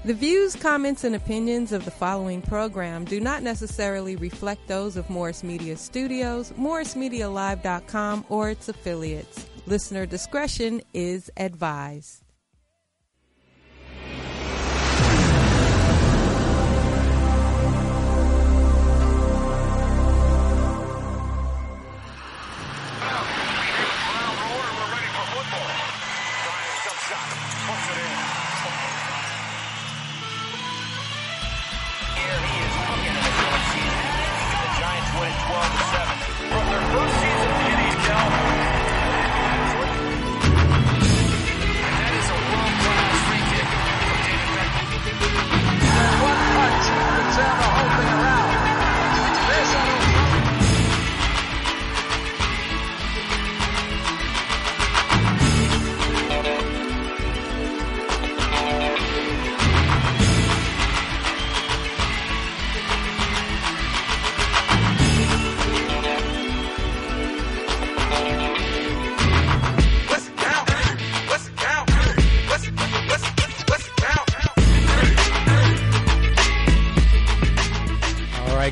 The views, comments, and opinions of the following program do not necessarily reflect those of Morris Media Studios, MorrisMediaLive.com, or its affiliates. Listener discretion is advised.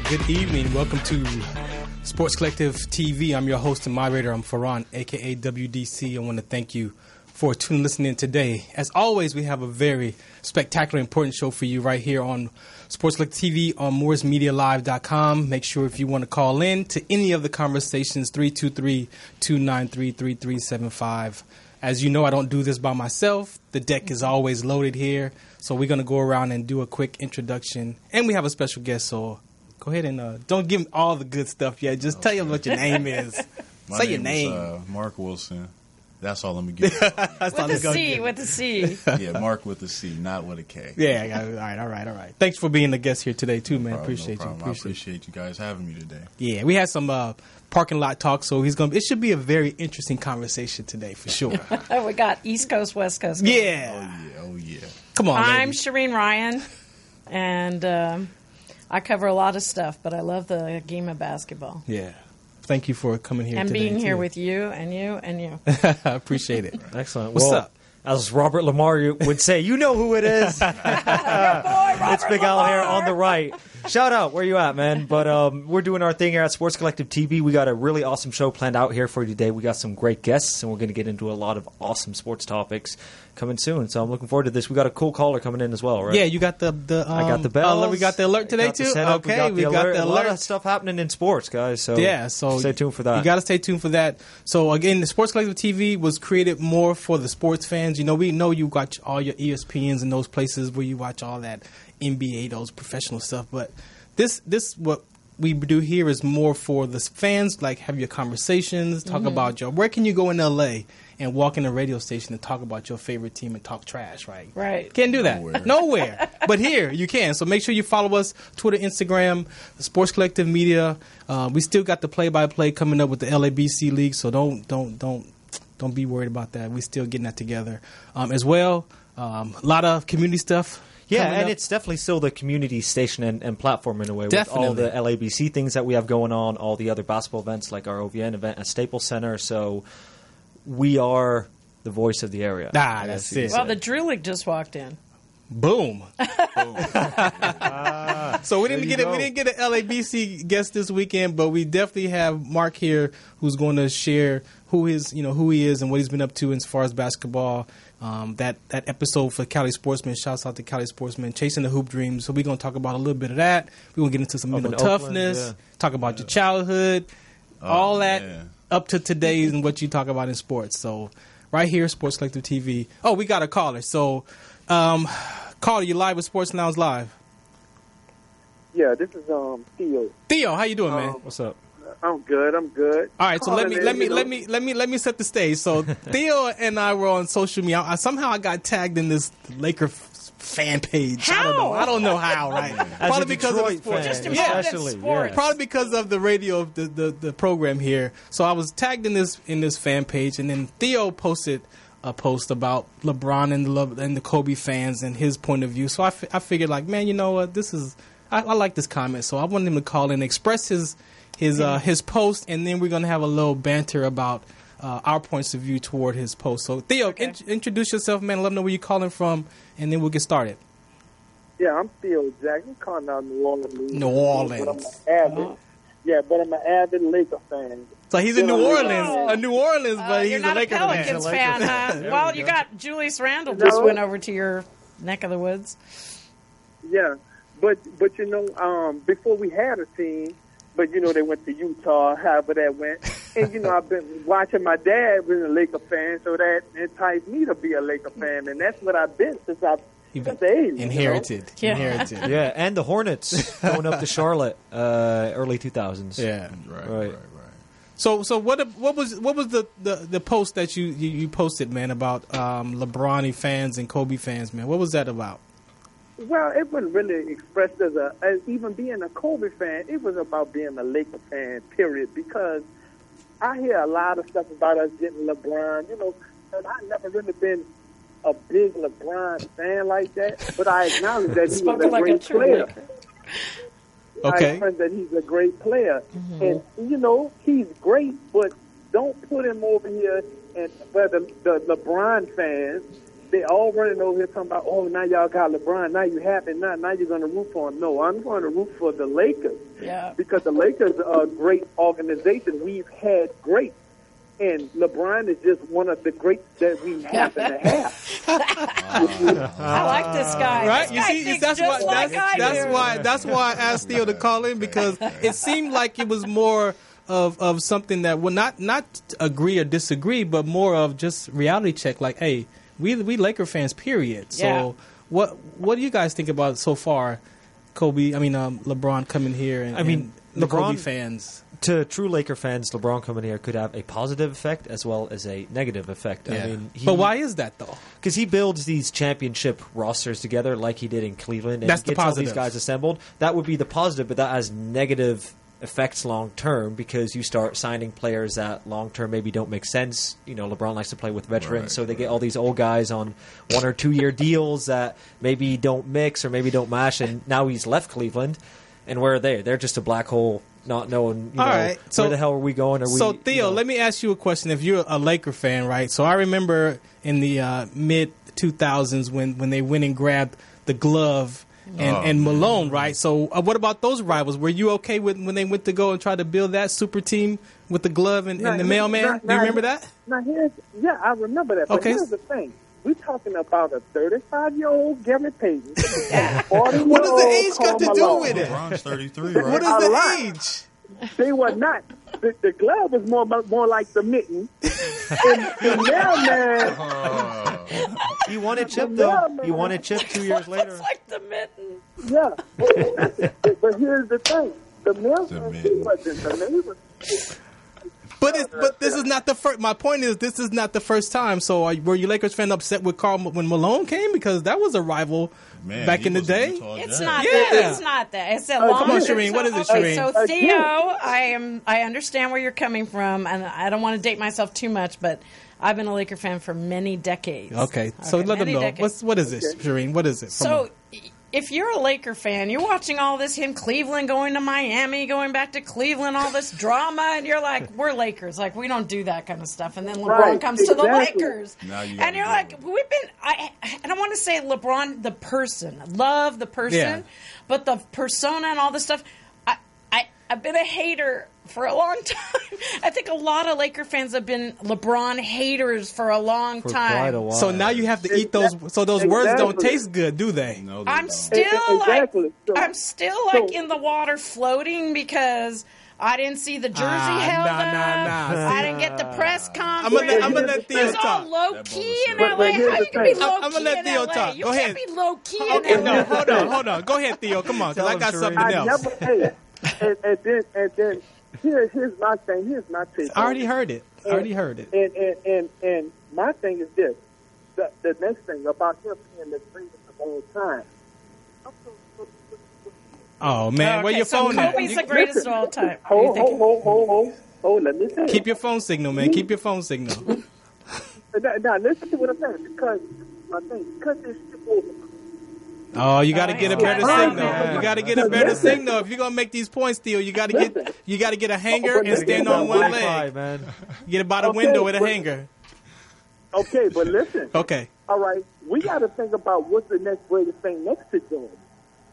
Good evening. Welcome to Sports Collective TV. I'm your host and moderator. I'm Farhan, a.k.a. WDC. I want to thank you for listening today. As always, we have a very spectacular, important show for you right here on Sports Collective TV on MorrisMediaLive.com. Make sure if you want to call in to any of the conversations, 323-293-3375. As you know, I don't do this by myself. The deck is always loaded here. So we're going to go around and do a quick introduction. And we have a special guest, so go ahead and don't give him all the good stuff yet. Just tell him what your name is. Say your name. Is, Mark Wilson. That's all I'm going to give you. With the C. Yeah, Mark with the C, not with a K. Yeah, all right. Thanks for being the guest here today, too, man. Appreciate you. I appreciate you guys having me today. Yeah, we had some parking lot talk, so it should be a very interesting conversation today, for sure. We got East Coast, West Coast. Yeah. Oh, yeah. Come on, I'm ladies. Shireen Ryan, and I cover a lot of stuff, but I love the game of basketball. Yeah. Thank you for coming here and today. And being here too. with you and you and you. I appreciate it. Excellent. What's up? As Robert Lamar would say, you know who it is. Your boy, Robert It's Big Al here on the right. Shout out. Where you at, man? But we're doing our thing here at Sports Collective TV. We got a really awesome show planned out here for you today. We got some great guests, and we're going to get into a lot of awesome sports topics coming soon. So I'm looking forward to this. We got a cool caller coming in as well, right? Yeah, you got the I got the bells. we got the alert today, too? Okay, we got the alert. A lot of stuff happening in sports, guys. So stay tuned for that. You got to stay tuned for that. So, again, the Sports Collective TV was created more for the sports fans. You know, we know you got all your ESPNs and those places where you watch all that NBA, those professional stuff. But this what we do here is more for the fans, like have your conversations, talk about where can you go in LA and walk in a radio station and talk about your favorite team and talk trash, right? Right. Can't do that. Nowhere. But here, you can. So make sure you follow us, Twitter, Instagram, Sports Collective Media. We still got the play-by-play coming up with the LABC League, so don't be worried about that. We're still getting that together. As well, a lot of community stuff. Yeah, and it's definitely still the community station and platform in a way. Definitely. With all the LABC things that we have going on, all the other basketball events like our OVN event at Staples Center. So we are the voice of the area. That's it. Well, the Drew League just walked in. Boom. So we didn't get an LABC guest this weekend, but we definitely have Mark here who's going to share who he is and what he's been up to as far as basketball. That episode for Cali Sportsman, shouts out to Cali Sportsman, Chasing the Hoop Dreams. So we're going to talk about a little bit of that. We're going to get into some mental toughness, talk about your childhood, all that up to today and what you talk about in sports. So right here, Sports Collective TV. Oh, we got a caller. So, caller, you live with Sports Lounge Live. Yeah, this is Theo. Theo, how you doing, man? What's up? I'm good. All right, so let me set the stage. So Theo and I were on social media. Somehow I got tagged in this Laker fan page. How? I don't know how. Right? Probably because of sports. Just involved in sports. Probably because of the radio of the program here. So I was tagged in this fan page, and then Theo posted a post about LeBron and the Kobe fans and his point of view. So I figured, like, man, you know what? I like this comment. So I wanted him to call and express his post, and then we're gonna have a little banter about our points of view toward his post. So Theo, introduce yourself, man. Let them know where you're calling from, and then we'll get started. Yeah, I'm Theo Jackson, calling out New Orleans. New Orleans. But I'm an avid Laker fan. So he's in New Orleans, but he's you're a not Laker a Pelicans fan, huh? Well, you got Julius Randle just went over to your neck of the woods. Yeah, but you know, before we had a team, but you know they went to Utah, however that went, and you know I've been watching my dad being a Laker fan, so that enticed me to be a Laker fan, and that's what I've been since I've inherited. Yeah, and the Hornets going up to Charlotte, early 2000s. Yeah, Right. So what was the post that you posted, man, about LeBron fans and Kobe fans, man? What was that about? Well, it wasn't really expressed as even being a Kobe fan. It was about being a Laker fan, period. Because I hear a lot of stuff about us getting LeBron, you know, and I've never really been a big LeBron fan like that. But I acknowledge that he was a great player. Okay. I acknowledge that he's a great player, and you know he's great. But don't put him over here. And where the LeBron fans, they all running over here talking about, oh, now y'all got LeBron. Now you happy. Now you're going to root for him. No, I'm going to root for the Lakers. Yeah. Because the Lakers are a great organization. We've had greats. And LeBron is just one of the greats that we happen to have. I like this guy. Right? This You guy see, thinks that's just like I do. that's why I asked Theo to call in, because it seemed like it was more of something that would not agree or disagree, but more of just reality check. Like, hey, we Laker fans, period. So Yeah. what do you guys think about it so far? LeBron coming here and the LeBron Kobe fans. To true Laker fans, LeBron coming here could have a positive effect as well as a negative effect. Yeah. I mean, But why is that though? Because he builds these championship rosters together like he did in Cleveland, and That's he the gets all positive. these guys assembled. That would be the positive, but that has negative effects long term because you start signing players that long term maybe don't make sense. You know, LeBron likes to play with veterans, so they get all these old guys on 1 or 2 year deals that maybe don't mix or maybe don't mash. And now he's left Cleveland, and where are they? They're just a black hole. Not knowing, All right. So, where the hell are we going? So, Theo, let me ask you a question. If you're a Laker fan, right? So I remember in the mid 2000s when they went and grabbed the glove and Malone, right? So what about those rivals? Were you okay with when they went to go and try to build that super team with the glove and the mailman? Do you remember that? Yeah, I remember that. But here's the thing. We're talking about a 35-year-old Gary Payton. What does the age got to do with it? LeBron's 33, right? What is the age? They were not. The glove was more like the mitten. And the mailman. He won a chip, though. He won a chip 2 years later. It's like the mitten. Yeah. But here's the thing. The mailman wasn't the neighbor. But this is not the first. My point is, this is not the first time. So were you Lakers fan upset with Karl when Malone came, because that was a rival back in the day? It's not. It's not that. It's a long. Come on, Shireen. What is it, Shireen? So Theo, I understand where you're coming from, and I don't want to date myself too much, but I've been a Laker fan for many decades. Okay, so let them know. Decades. What is this, Shireen? What is it? So, if you're a Laker fan, you're watching all this, him Cleveland going to Miami, going back to Cleveland, all this drama, and you're like, we're Lakers. Like, we don't do that kind of stuff. And then LeBron comes to the Lakers. And you're like, I don't want to say LeBron the person. Love the person. But the persona and all this stuff, I've been a hater for a long time. I think a lot of Laker fans have been LeBron haters for a long time. Quite a while. So now you have to eat those. So those words don't taste good, do they? No, they I'm don't. still like in the water floating because I didn't see the jersey held up. I didn't get the press conference. I'm gonna let Theo It's talk. all low key in LA. How you can be low I'm gonna key let in Theo LA? talk. You Go can't ahead. be low key Okay, in LA. no, hold on. Go ahead, Theo. Come on, because I got something else. And then here's my thing. Here's my take. I already heard it. And my thing is this: the next thing about him being the greatest of all time. Oh man, where your phone at? Kobe's the greatest of all time. Hold. Let me say. Keep your phone signal, man. Keep your phone signal. Now listen to what I'm saying, because this shit over. Oh, you got to get a better signal. You got to get a better signal if you're gonna make these points, Theo. You got to get a hanger and stand on one leg. Man. Get about a window with a hanger. Okay, but listen. Okay. All right, we got to think about what's the next greatest thing next to Jordan.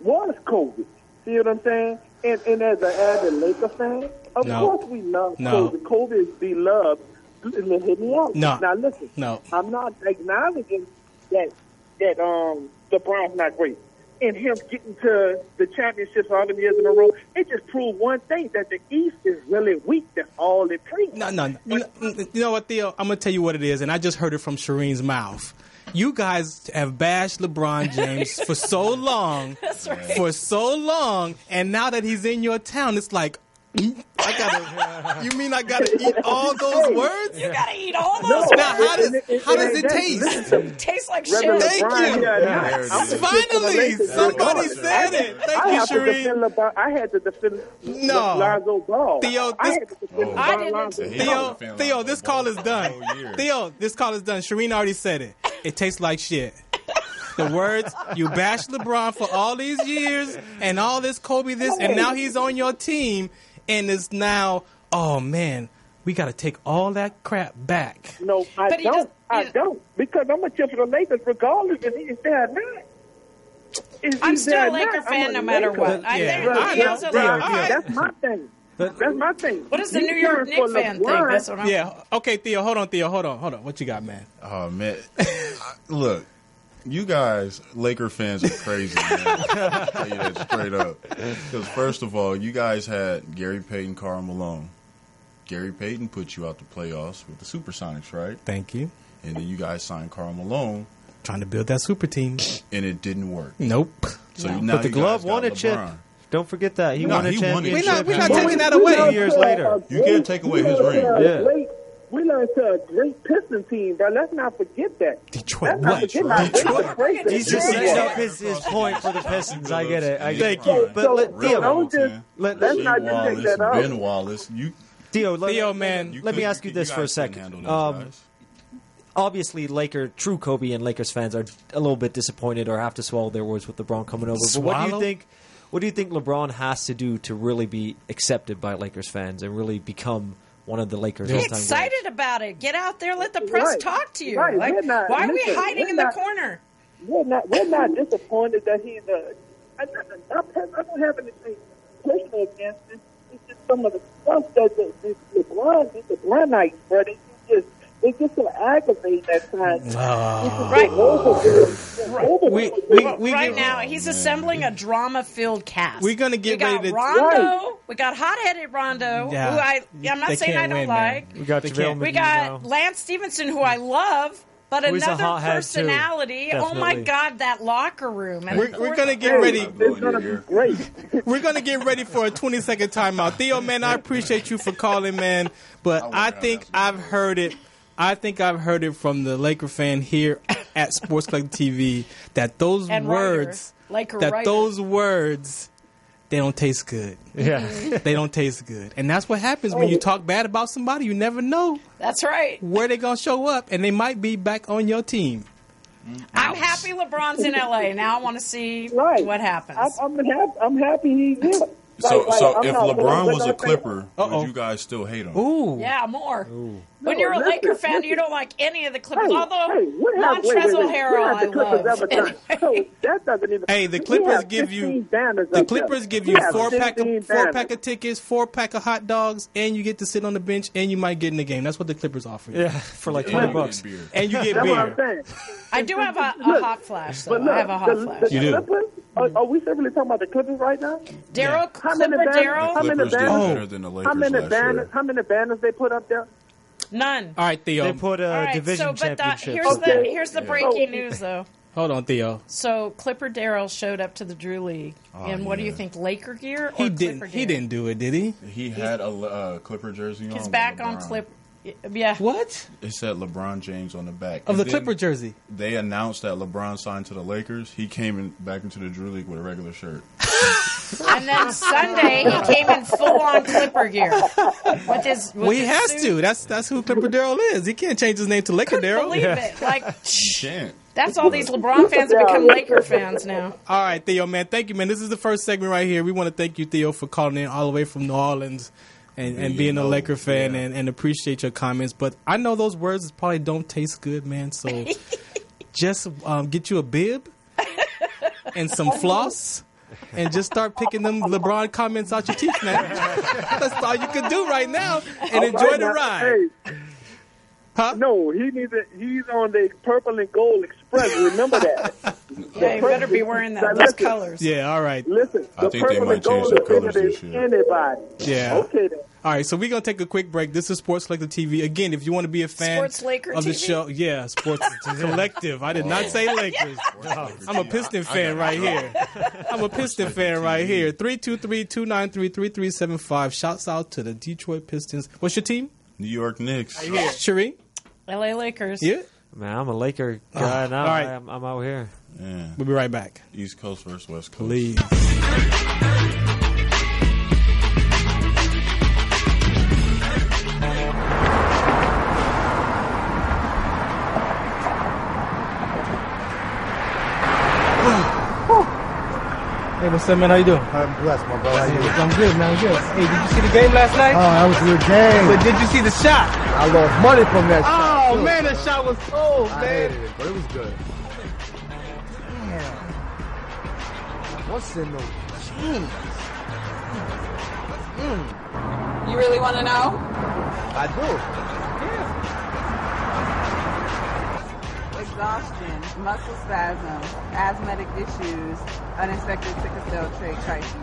was Kobe. See what I'm saying? And as an avid Laker fan, of course we love Kobe. Kobe is beloved. Hit me out. No. Now listen. No. I'm not acknowledging that LeBron's not great. And him getting to the championships all them years in a row, it just proved one thing, that the East is really weak. That's all it proves. No. You know what, Theo? I'm going to tell you what it is, and I just heard it from Shireen's mouth. You guys have bashed LeBron James for so long. That's right. For so long, and now that he's in your town, it's like, you mean I gotta eat all those words? You gotta eat all those. Now, how does it taste? It tastes like shit. Thank you. Finally, somebody said it. Thank you, Shireen. I had to defend Lonzo Ball. Theo, this call is done. Theo, this call is done. Shireen already said it. It tastes like shit. The words, you bashed LeBron for all these years and all this Kobe this, and now he's on your team, and it's now, oh man, we got to take all that crap back. No, I don't. Because I'm a cheer for the Lakers regardless if he's there or not. I'm still a Laker fan no matter what. That's my thing. That's my thing. What is the New York Knicks fan thing? That's what I'm Okay, Theo, hold on. What you got, man? Oh, man. Look. You guys, Laker fans, are crazy, man. I'll tell you that straight up. Because first of all, you guys had Gary Payton, Karl Malone. Gary Payton put you out the playoffs with the Supersonics, right? Thank you. And then you guys signed Karl Malone. Trying to build that super team. And it didn't work. Nope. So now but the glove won a chip. Don't forget that. He won a championship. We're not taking that away. 2 years later. You can't take away his ring. We learned to a great Pistons team, but let's not forget that. Detroit. He's just setting up his point for the Pistons. I get it. Thank you. But let's not just take that out. Ben Wallace. Theo, man. Let me ask you this for a second. Obviously, true Kobe and Lakers fans are a little bit disappointed or have to swallow their words with LeBron coming over. But what do you think LeBron has to do to really be accepted by Lakers fans and really become one of the Lakers' Be all-time excited greats? about it. Get out there. Let the press talk to you. Right. Like, why are we hiding in the corner? We're not disappointed that he's I don't have anything personal against it. It's just some of the stuff that the LeBronites, but it's just so aggravating at times. Right now, he's assembling a drama-filled cast. We're going to get ready to... Rondo. We got hot-headed Rondo, who I'm not saying I don't like. We got Lance Stevenson, who I love, but another personality. Oh, my God, that locker room. And we're going to get ready. It's going to be great. We're going to get ready for a 20-second timeout. Theo, man, I appreciate you for calling, man, but I think I've heard it. I think I've heard it from the Laker fan here at Sports Collective TV that those words, they don't taste good. Yeah. They don't taste good. And that's what happens when you talk bad about somebody. You never know. That's right. Where they're going to show up, and they might be back on your team. I'm happy LeBron's in L.A. Now I want to see what happens. I'm happy he's here. So if LeBron was a Clipper, would you guys still hate him? Ooh. Yeah, more. Ooh. When you're a Laker fan, you don't like any of the Clippers. Although Montrezl Harrell, I love. So that doesn't even. Hey, the Clippers give you 4-pack of tickets, 4-pack of hot dogs, and you get to sit on the bench, and you might get in the game. That's what the Clippers offer you. Yeah, for like $20. And you get beer. I do have a hot flash, though. I have a hot flash. You do. Clippers, are we simply talking about the Clippers right now? Clipper Daryl. How many banners they put up there? None. All right, Theo. They put a division championship. Here's the breaking news, though. Hold on, Theo. So Clipper Daryl showed up to the Drew League, and what do you think? Laker gear? Or He didn't do it, did he? He had a Clipper jersey on. He's back on Clipper. Yeah. What? It said LeBron James on the back. Of the Clipper jersey. They announced that LeBron signed to the Lakers. He came back into the Drew League with a regular shirt. And then Sunday, he came in full-on Clipper gear. He has to. That's who Clipper Daryl is. He can't change his name to Laker Daryl. Believe it. Like, Can't. That's all these LeBron fans have become Laker fans now. All right, Theo, man. Thank you, man. This is the first segment right here. We want to thank you, Theo, for calling in all the way from New Orleans and being a Laker fan and appreciate your comments. But I know those words probably don't taste good, man. So just get you a bib and some floss and just start picking them LeBron comments out your teeth, man. That's all you can do right now, and enjoy the ride. Hey. Huh? No, he's on the Purple and Gold Express. Remember that. Yeah, you better be wearing those colors. Yeah, all right. Listen, I think they might change the colors this year. Anybody. Yeah. Okay, then. All right, so we're going to take a quick break. This is Sports Collective TV. Again, if you want to be a fan Sports Laker of the TV? show, yeah, Sports Collective. I did not say Lakers. I'm a Piston fan right here. I'm a Piston fan right here. 323-293-3375. Shouts out to the Detroit Pistons. What's your team? New York Knicks. Shireen? LA Lakers. Yeah. Man, I'm a Laker guy now. all right. I'm out here. Yeah. We'll be right back. East Coast versus West Coast. Please. Hey, what's up, man? How you doing? I'm blessed, my brother. How you doing? I'm good, man. I'm good. Hey, did you see the game last night? Oh, that was a good game. But did you see the shot? I lost money from that shot. Oh, too. man, that shot was cold, I man. hated it, but it was good. Damn. What's in those jeans? You really want to know? I do. Exhaustion, muscle spasms, asthmatic issues, unexpected sickle cell trait crises.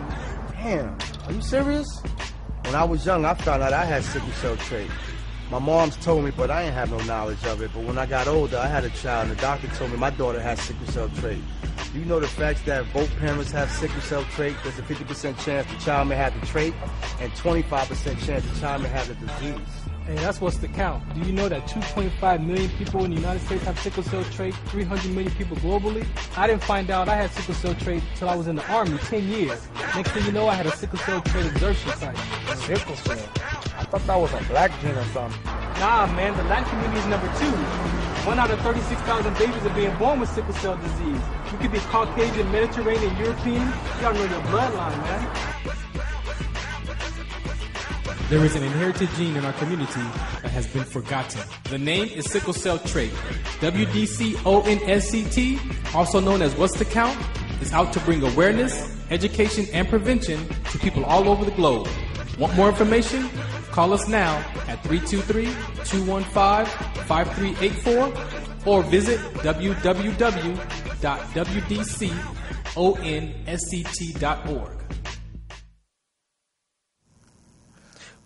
Damn. Are you serious? When I was young, I found out I had sickle cell trait. My mom's told me, but I didn't have no knowledge of it. But when I got older, I had a child, and the doctor told me my daughter has sickle cell trait. Do you know the facts that both parents have sickle cell trait? There's a 50% chance the child may have the trait, and 25% chance the child may have the disease. Hey, that's what's the count. Do you know that 2.5 million people in the United States have sickle cell trait, 300 million people globally? I didn't find out I had sickle cell trait until I was in the Army 10 years. Next thing you know, I had a sickle cell trait exertion site. Sickle cell? I thought that was a black gene or something. Nah, man, the Latin community is number 2. 1 out of 36,000 babies are being born with sickle cell disease. You could be Caucasian, Mediterranean, European. You gotta know your bloodline, man. There is an inherited gene in our community that has been forgotten. The name is sickle cell trait. WDCONSCT, also known as What's the Count, is out to bring awareness, education, and prevention to people all over the globe. Want more information? Call us now at 323-215-5384 or visit www.wdconsct.org.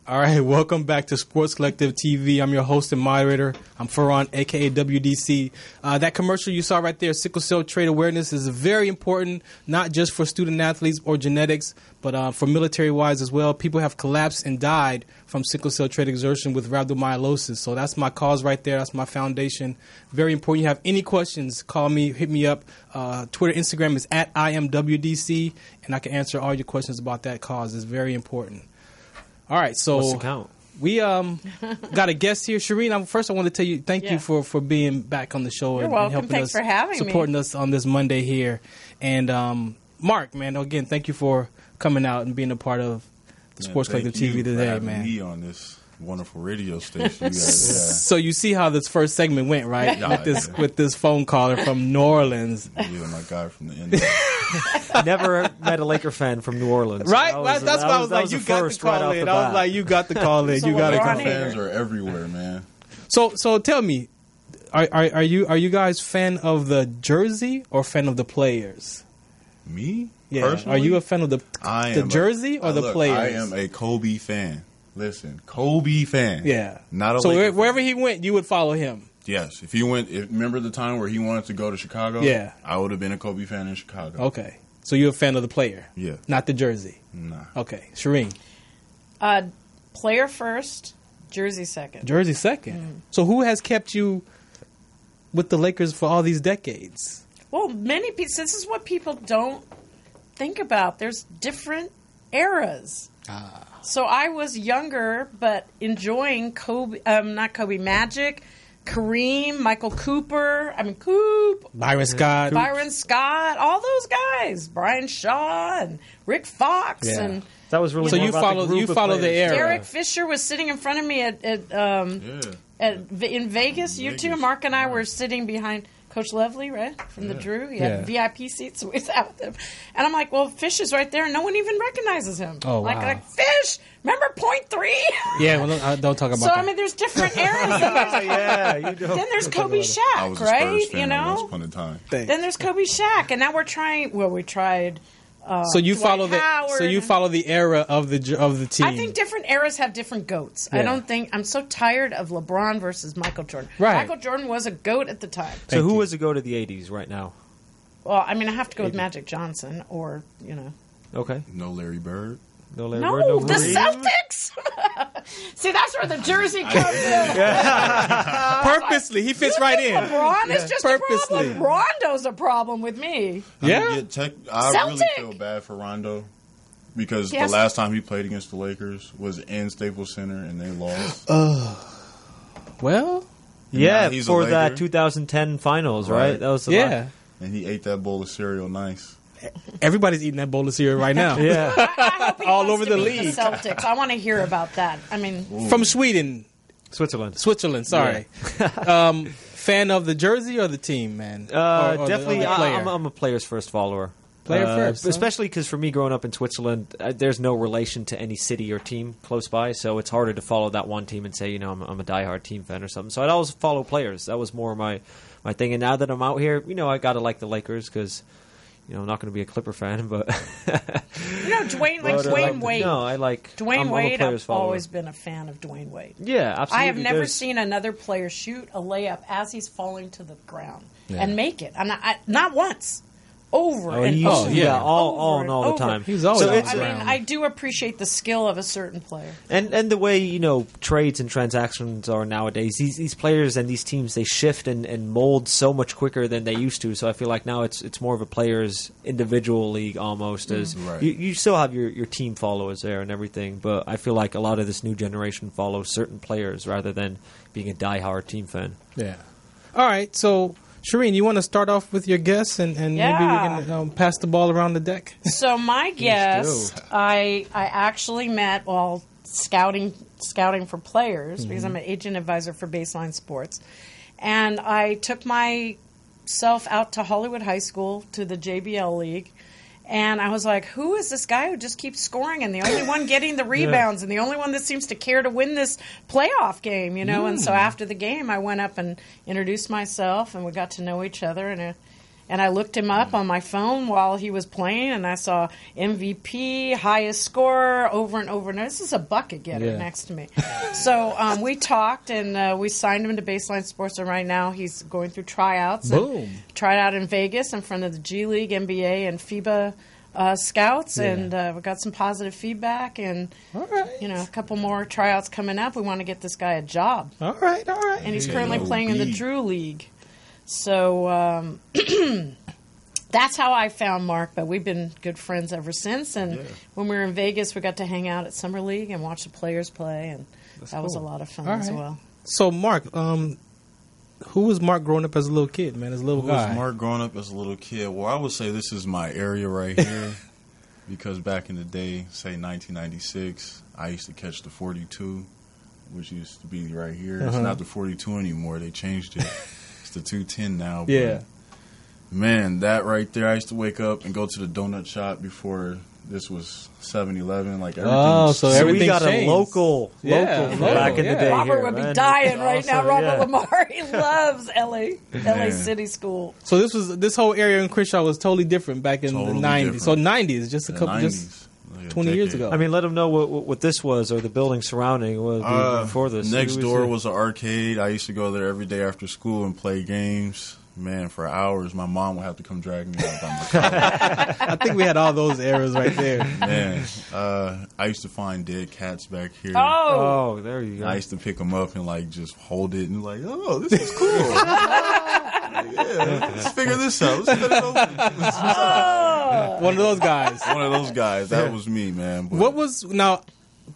All right, welcome back to Sports Collective TV. I'm your host and moderator. I'm Farhan, a.k.a. WDC. That commercial you saw right there, sickle cell trait awareness, is very important, not just for student athletes or genetics, but for military-wise as well. People have collapsed and died from sickle cell trait exertion with rhabdomyolysis. So that's my cause right there. That's my foundation. Very important. You have any questions, call me, hit me up. Twitter, Instagram is at IamWDC, and I can answer all your questions about that cause. It's very important. All right, so What's the count? We got a guest here, Shireen. First, I want to tell you thank you for being back on the show and welcome. helping Thanks us, for having supporting me. us on this Monday here. And Mark, man, again, thank you for coming out and being a part of the Sports Collective TV today, man. Me on this wonderful radio station. You guys, So you see how this first segment went, right? With this phone caller from New Orleans. Yeah, my guy from the end. Never met a Laker fan from New Orleans. Right? That That's why I was like, you got to call in. I was like, you got to call in. You got to come in. Fans are everywhere, man. So tell me, are you guys fan of the jersey or fan of the players? Me? Yeah. Personally? Are you a fan of the jersey or the look, players? I am a Kobe fan. Listen, Kobe fan. Yeah. Not a so Laker wherever fan. he went, you would follow him. Yes. If he went, remember the time where he wanted to go to Chicago? Yeah. I would have been a Kobe fan in Chicago. Okay. So you're a fan of the player? Yeah. Not the jersey? Nah. Okay. Shireen? Player first, jersey second. Jersey second. So who has kept you with the Lakers for all these decades? Well, many people. This is what people don't think about. There's different eras. So I was younger, but enjoying Magic, Kareem, Michael Cooper. Byron Scott. All those guys. Brian Shaw and Rick Fox and. That was really So more you about follow the group of the players. era. Derek Fisher was sitting in front of me in Vegas. You two, Mark and I were sitting behind Coach Lovely, right, from the Drew. He had VIP seats, so we sat with him. And I'm like, well, Fish is right there, and no one even recognizes him. Oh, wow. Like Fish, remember Point 3? Yeah, well, don't talk about so, that. I mean, there's different eras. Then there's Kobe Shaq, right? You know? Once upon a time. Then there's Kobe Shaq, and now we're trying, we tried... so you follow the era of the team. I think different eras have different goats. Yeah. I'm so tired of LeBron versus Michael Jordan. Right. Michael Jordan was a goat at the time. So who was a goat of the 80s right now? Well, I mean, I have to go with Magic Johnson or, Okay. No Larry Bird. No Larry Bird. No, the Celtics. See, that's where the jersey comes in. Purposely, he fits right in. LeBron is just Purposely. a problem. Rondo's a problem with me. Yeah. I really Celtic. feel bad for Rondo because the last time he played against the Lakers was in Staples Center and they lost. Well, yeah, he's for a that Laker. 2010 finals, right? That was the last. And he ate that bowl of cereal nice. Everybody's eating that bowl of cereal right now. Yeah. I hope he All wants over to the beat league. The Celtics. I want to hear about that. I mean, From Sweden. Switzerland, sorry. Fan of the jersey or the team, man? Or definitely, the player? I'm a players first follower. Player first, huh? Especially because for me, growing up in Switzerland, there's no relation to any city or team close by, so it's harder to follow that one team and say, I'm a diehard team fan or something. So I'd always follow players. That was more my thing. And now that I'm out here, I got to like the Lakers because, I'm not going to be a Clipper fan, but... Dwayne Wade. No, I like... Dwayne Wade, I've follower. always been a fan of Dwayne Wade. Yeah, absolutely. I have never seen another player shoot a layup as he's falling to the ground and make it. Not once. Over and over. Yeah, all the time. He's always I do appreciate the skill of a certain player. And the way, trades and transactions are nowadays, these players and these teams, they shift and mold so much quicker than they used to. So I feel like now it's more of a players' individual league almost. As you still have your team followers there and everything, but I feel like a lot of this new generation follows certain players rather than being a diehard team fan. Yeah. All right, so... Shireen, you want to start off with your guess and maybe we can pass the ball around the deck? So my guess, I actually met while scouting for players because I'm an agent advisor for Baseline Sports. And I took myself out to Hollywood High School to the JBL League. And I was like, who is this guy who just keeps scoring and the only one getting the rebounds and the only one that seems to care to win this playoff game, And so after the game, I went up and introduced myself and we got to know each other. And I looked him up on my phone while he was playing and I saw MVP, highest scorer, over and over. Now, this is a bucket getter next to me. So we talked and we signed him to Baseline Sports. And right now he's going through tryouts. Boom. Tried out in Vegas in front of the G League, NBA, and FIBA scouts, and we got some positive feedback, and a couple more tryouts coming up. We want to get this guy a job. All right. And he's currently playing in the Drew League. So that's how I found Mark, but we've been good friends ever since. And when we were in Vegas, we got to hang out at Summer League and watch the players play, and that was a lot of fun as well. So, Mark, who was Mark growing up as a little kid, man, as a little guy? Who was Mark growing up as a little kid? Well, I would say this is my area right here because back in the day, say 1996, I used to catch the 42, which used to be right here. It's not the 42 anymore. They changed it. It's the 210 now. But man, that right there, I used to wake up and go to the donut shop before this was 7-Eleven. Like everything. So we got changed. A local back in the day. Robert here, would be man. dying right now. Robert Lamar, he loves LA City School. So this whole area in Crenshaw was totally different back in the 90s. Different. So 90s, just a couple, 90s. Just 20 years ago. I mean, let them know what this was or the building surrounding before this. Next door was an arcade. I used to go there every day after school and play games. Man, for hours, my mom would have to come drag me out by my car. I think we had all those eras right there. Man, I used to find dead cats back here. Oh, there you go. I used to pick them up and just hold it and oh, this is cool. Let's figure this out. Let's cut it open. One of those guys. That was me, man. But what was now?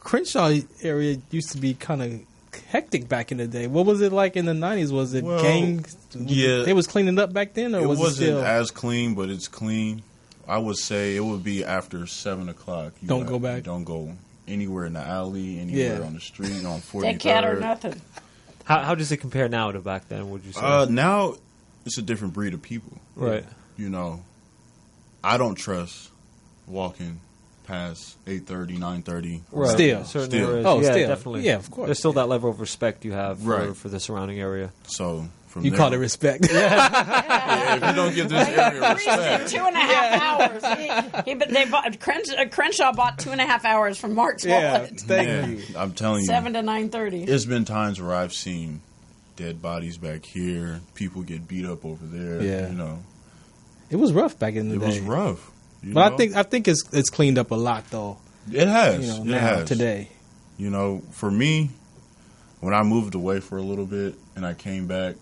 Crenshaw area used to be kind of hectic back in the day. What was it like in the 90s? Was it gangs? Yeah. They was cleaning up back then, or was it wasn't still as clean, but it's clean. I would say it would be after 7 o'clock. Don't go back. Don't go anywhere in the alley, anywhere on the street, on 43rd. Dead cat or nothing. How does it compare now to back then, would you say? Now, it's a different breed of people. Right. You know, I don't trust walking past 8:30, 9:30. Right. Still. Certainly Still. there is. Oh, yeah, still. definitely. Yeah, of course. There's still that level of respect you have Right. for the surrounding area. So from You there, call it respect. Yeah, if you don't give this area respect, 2.5 hours. Crenshaw bought 2.5 hours from Mark's Yeah, wallet. thank man, you. I'm telling you, 7 to 9:30. it's been times where I've seen dead bodies back here, people get beat up over there. Yeah. You know, It was rough back in the it day. was rough. You But know? I think it's cleaned up a lot though. it has. You know, it now has. today. You know, for me, when I moved away for a little bit and I came back,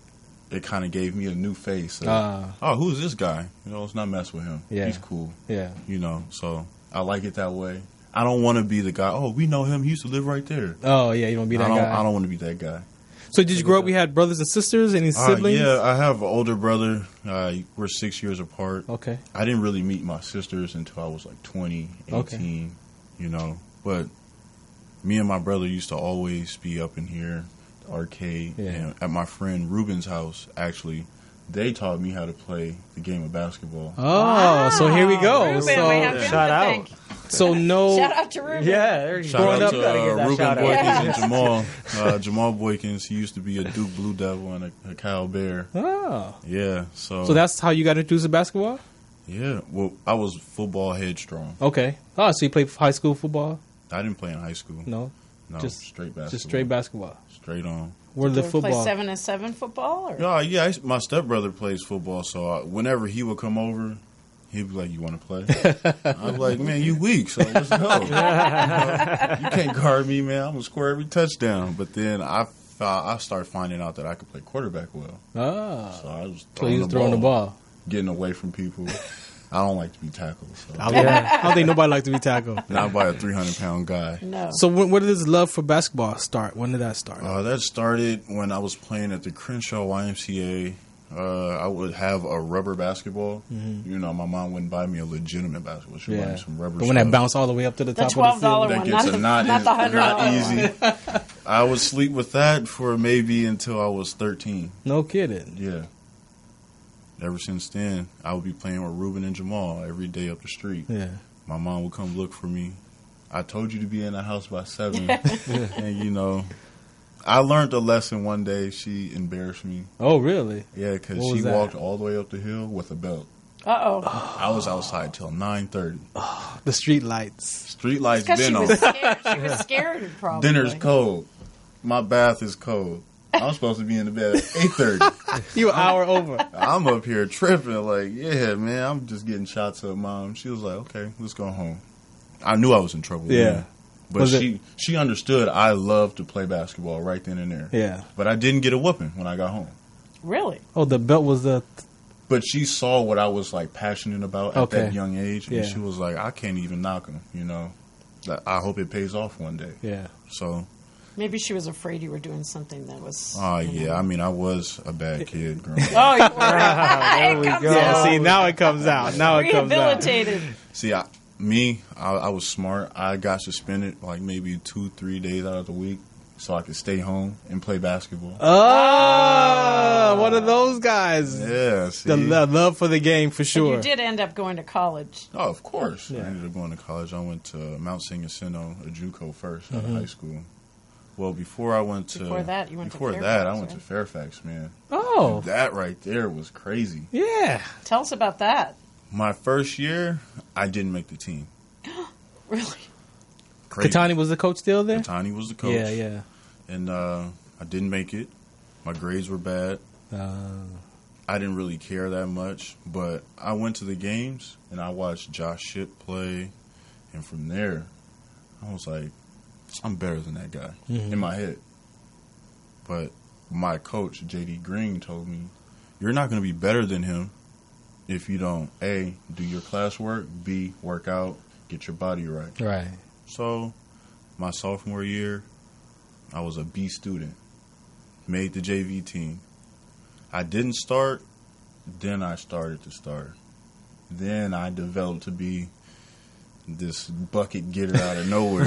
it kind of gave me a new face. Oh, who's this guy? You know, let's not mess with him. Yeah. He's cool. Yeah. You know, so I like it that way. I don't want to be the guy. Oh, we know him. He used to live right there. Oh yeah, you don't be that guy. I don't want to be that guy. So did you grow up? You had brothers and sisters? Any siblings? Yeah, I have an older brother. We're 6 years apart. Okay. I didn't really meet my sisters until I was like 20, 18, Okay. you know. But me and my brother used to always be up in here, the arcade, Yeah. and at my friend Ruben's house, actually. They taught me how to play the game of basketball. Oh, so here we go. Ruben, so, we have him Shout to out. thank. so no. Shout out to Ruben. Yeah, there you Shout go. out up, to Gotta give that Ruben shout out. Boykins and Jamal. Jamal Boykins, he used to be a Duke Blue Devil and a Cal Bear. Oh. Yeah, so So that's how you got introduced to basketball? yeah. Well, I was football headstrong. Okay. Oh, so you played high school football? I didn't play in high school. No. No, just- straight basketball. Just straight basketball. Straight on. Where the Did you play football? 7-on-7 football? Or? Yeah, my stepbrother plays football, so whenever he would come over, he'd be like, "You want to play?" I'm like, "Man, you weak, so let's go." You can't guard me, man. I'm gonna score every touchdown. But then I started finding out that I could play quarterback well, Ah. so I was So you was throwing the ball. getting away from people. I don't like to be tackled, so I don't think nobody likes to be tackled. not by a 300-pound guy. No. So where did this love for basketball start? When did that start? That started when I was playing at the Crenshaw YMCA. I would have a rubber basketball. You know, my mom wouldn't buy me a legitimate basketball. She would buy me some rubber. The one that stuff. bounced all the way up to the The top of $12 the ceiling. That one, gets not a knot, not the $100 not one. easy. I would sleep with that for maybe until I was 13. No kidding. Yeah. Ever since then, I would be playing with Ruben and Jamal every day up the street. Yeah. My mom would come look for me. I told you to be in the house by 7. And, you know, I learned a lesson one day. She embarrassed me. Oh, really? Yeah, because What was she that? walked all the way up the hill with a belt. Uh-oh. I was outside till 9:30. The street lights. Street lights Because she been on. was scared. She was scared, probably. Dinner's cold. My bath is cold. I'm supposed to be in the bed at 8:30. You an hour over. I'm up here tripping like, yeah, man, I'm just getting shots up, Mom. She was like, okay, let's go home. I knew I was in trouble. Yeah. Then. But Was she understood I loved to play basketball right then and there. Yeah. But I didn't get a whooping when I got home. Really? Oh, the belt was the. But she saw what I was like passionate about at Okay. that young age, and Yeah. she was like, I can't even knock him, you know. I hope it pays off one day. Yeah. So, Maybe she was afraid you were doing something that was. yeah, I mean, I was a bad kid growing up. Oh, you were. There we go. Yeah. See, now it comes out. Now it comes out. Rehabilitated. See, I was smart. I got suspended like maybe 2-3 days out of the week so I could stay home and play basketball. Oh, one of those guys. Yeah, see. The love for the game for But sure. you did end up going to college. Oh, of course. Yeah. I ended up going to college. I went to Mount St. Jacinto, a JUCO first out Mm-hmm. of high school. Well, before I went to Before that, you went to before that, Fairfax, I went right? to Fairfax, man. Oh, That right there was crazy. yeah. Tell us about that. My first year, I didn't make the team. Really? Crazy. Katani was the coach still there? Katani was the coach. Yeah, yeah. And I didn't make it. My grades were bad. I didn't really care that much, but I went to the games and I watched Josh Shipp play, and from there, I was like, I'm better than that guy in my head. But my coach, J.D. Green, told me, you're not going to be better than him if you don't, A, do your classwork, B, work out, get your body right. Right. So, my sophomore year, I was a B student. Made the JV team. I didn't start, then I started to start. Then I developed to be this bucket getter out of nowhere.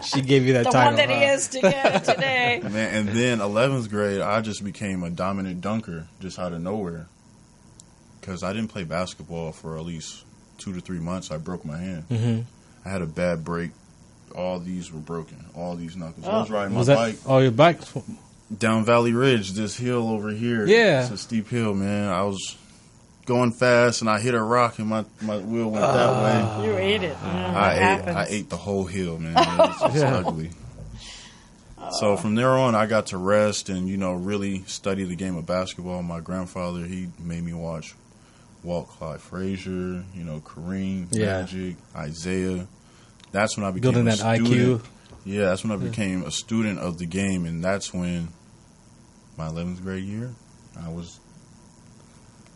She gave you that the title. one that he is today. Man, and then 11th grade, I just became a dominant dunker just out of nowhere. Because I didn't play basketball for at least 2 to 3 months. I broke my hand. Mm-hmm. I had a bad break. All these were broken. All these knuckles. I was riding my bike. Oh, your bike? Down Valley Ridge, this hill over here. Yeah. It's a steep hill, man. I was going fast, and I hit a rock, and my wheel went that way. You ate it. I ate the whole hill, man. It's ugly. So from there on, I got to rest and, really study the game of basketball. My grandfather, he made me watch Walt Clyde Frazier, Kareem, Magic, Isaiah. That's when I became building that student. IQ. Yeah, that's when I became a student of the game, and that's when my 11th grade year,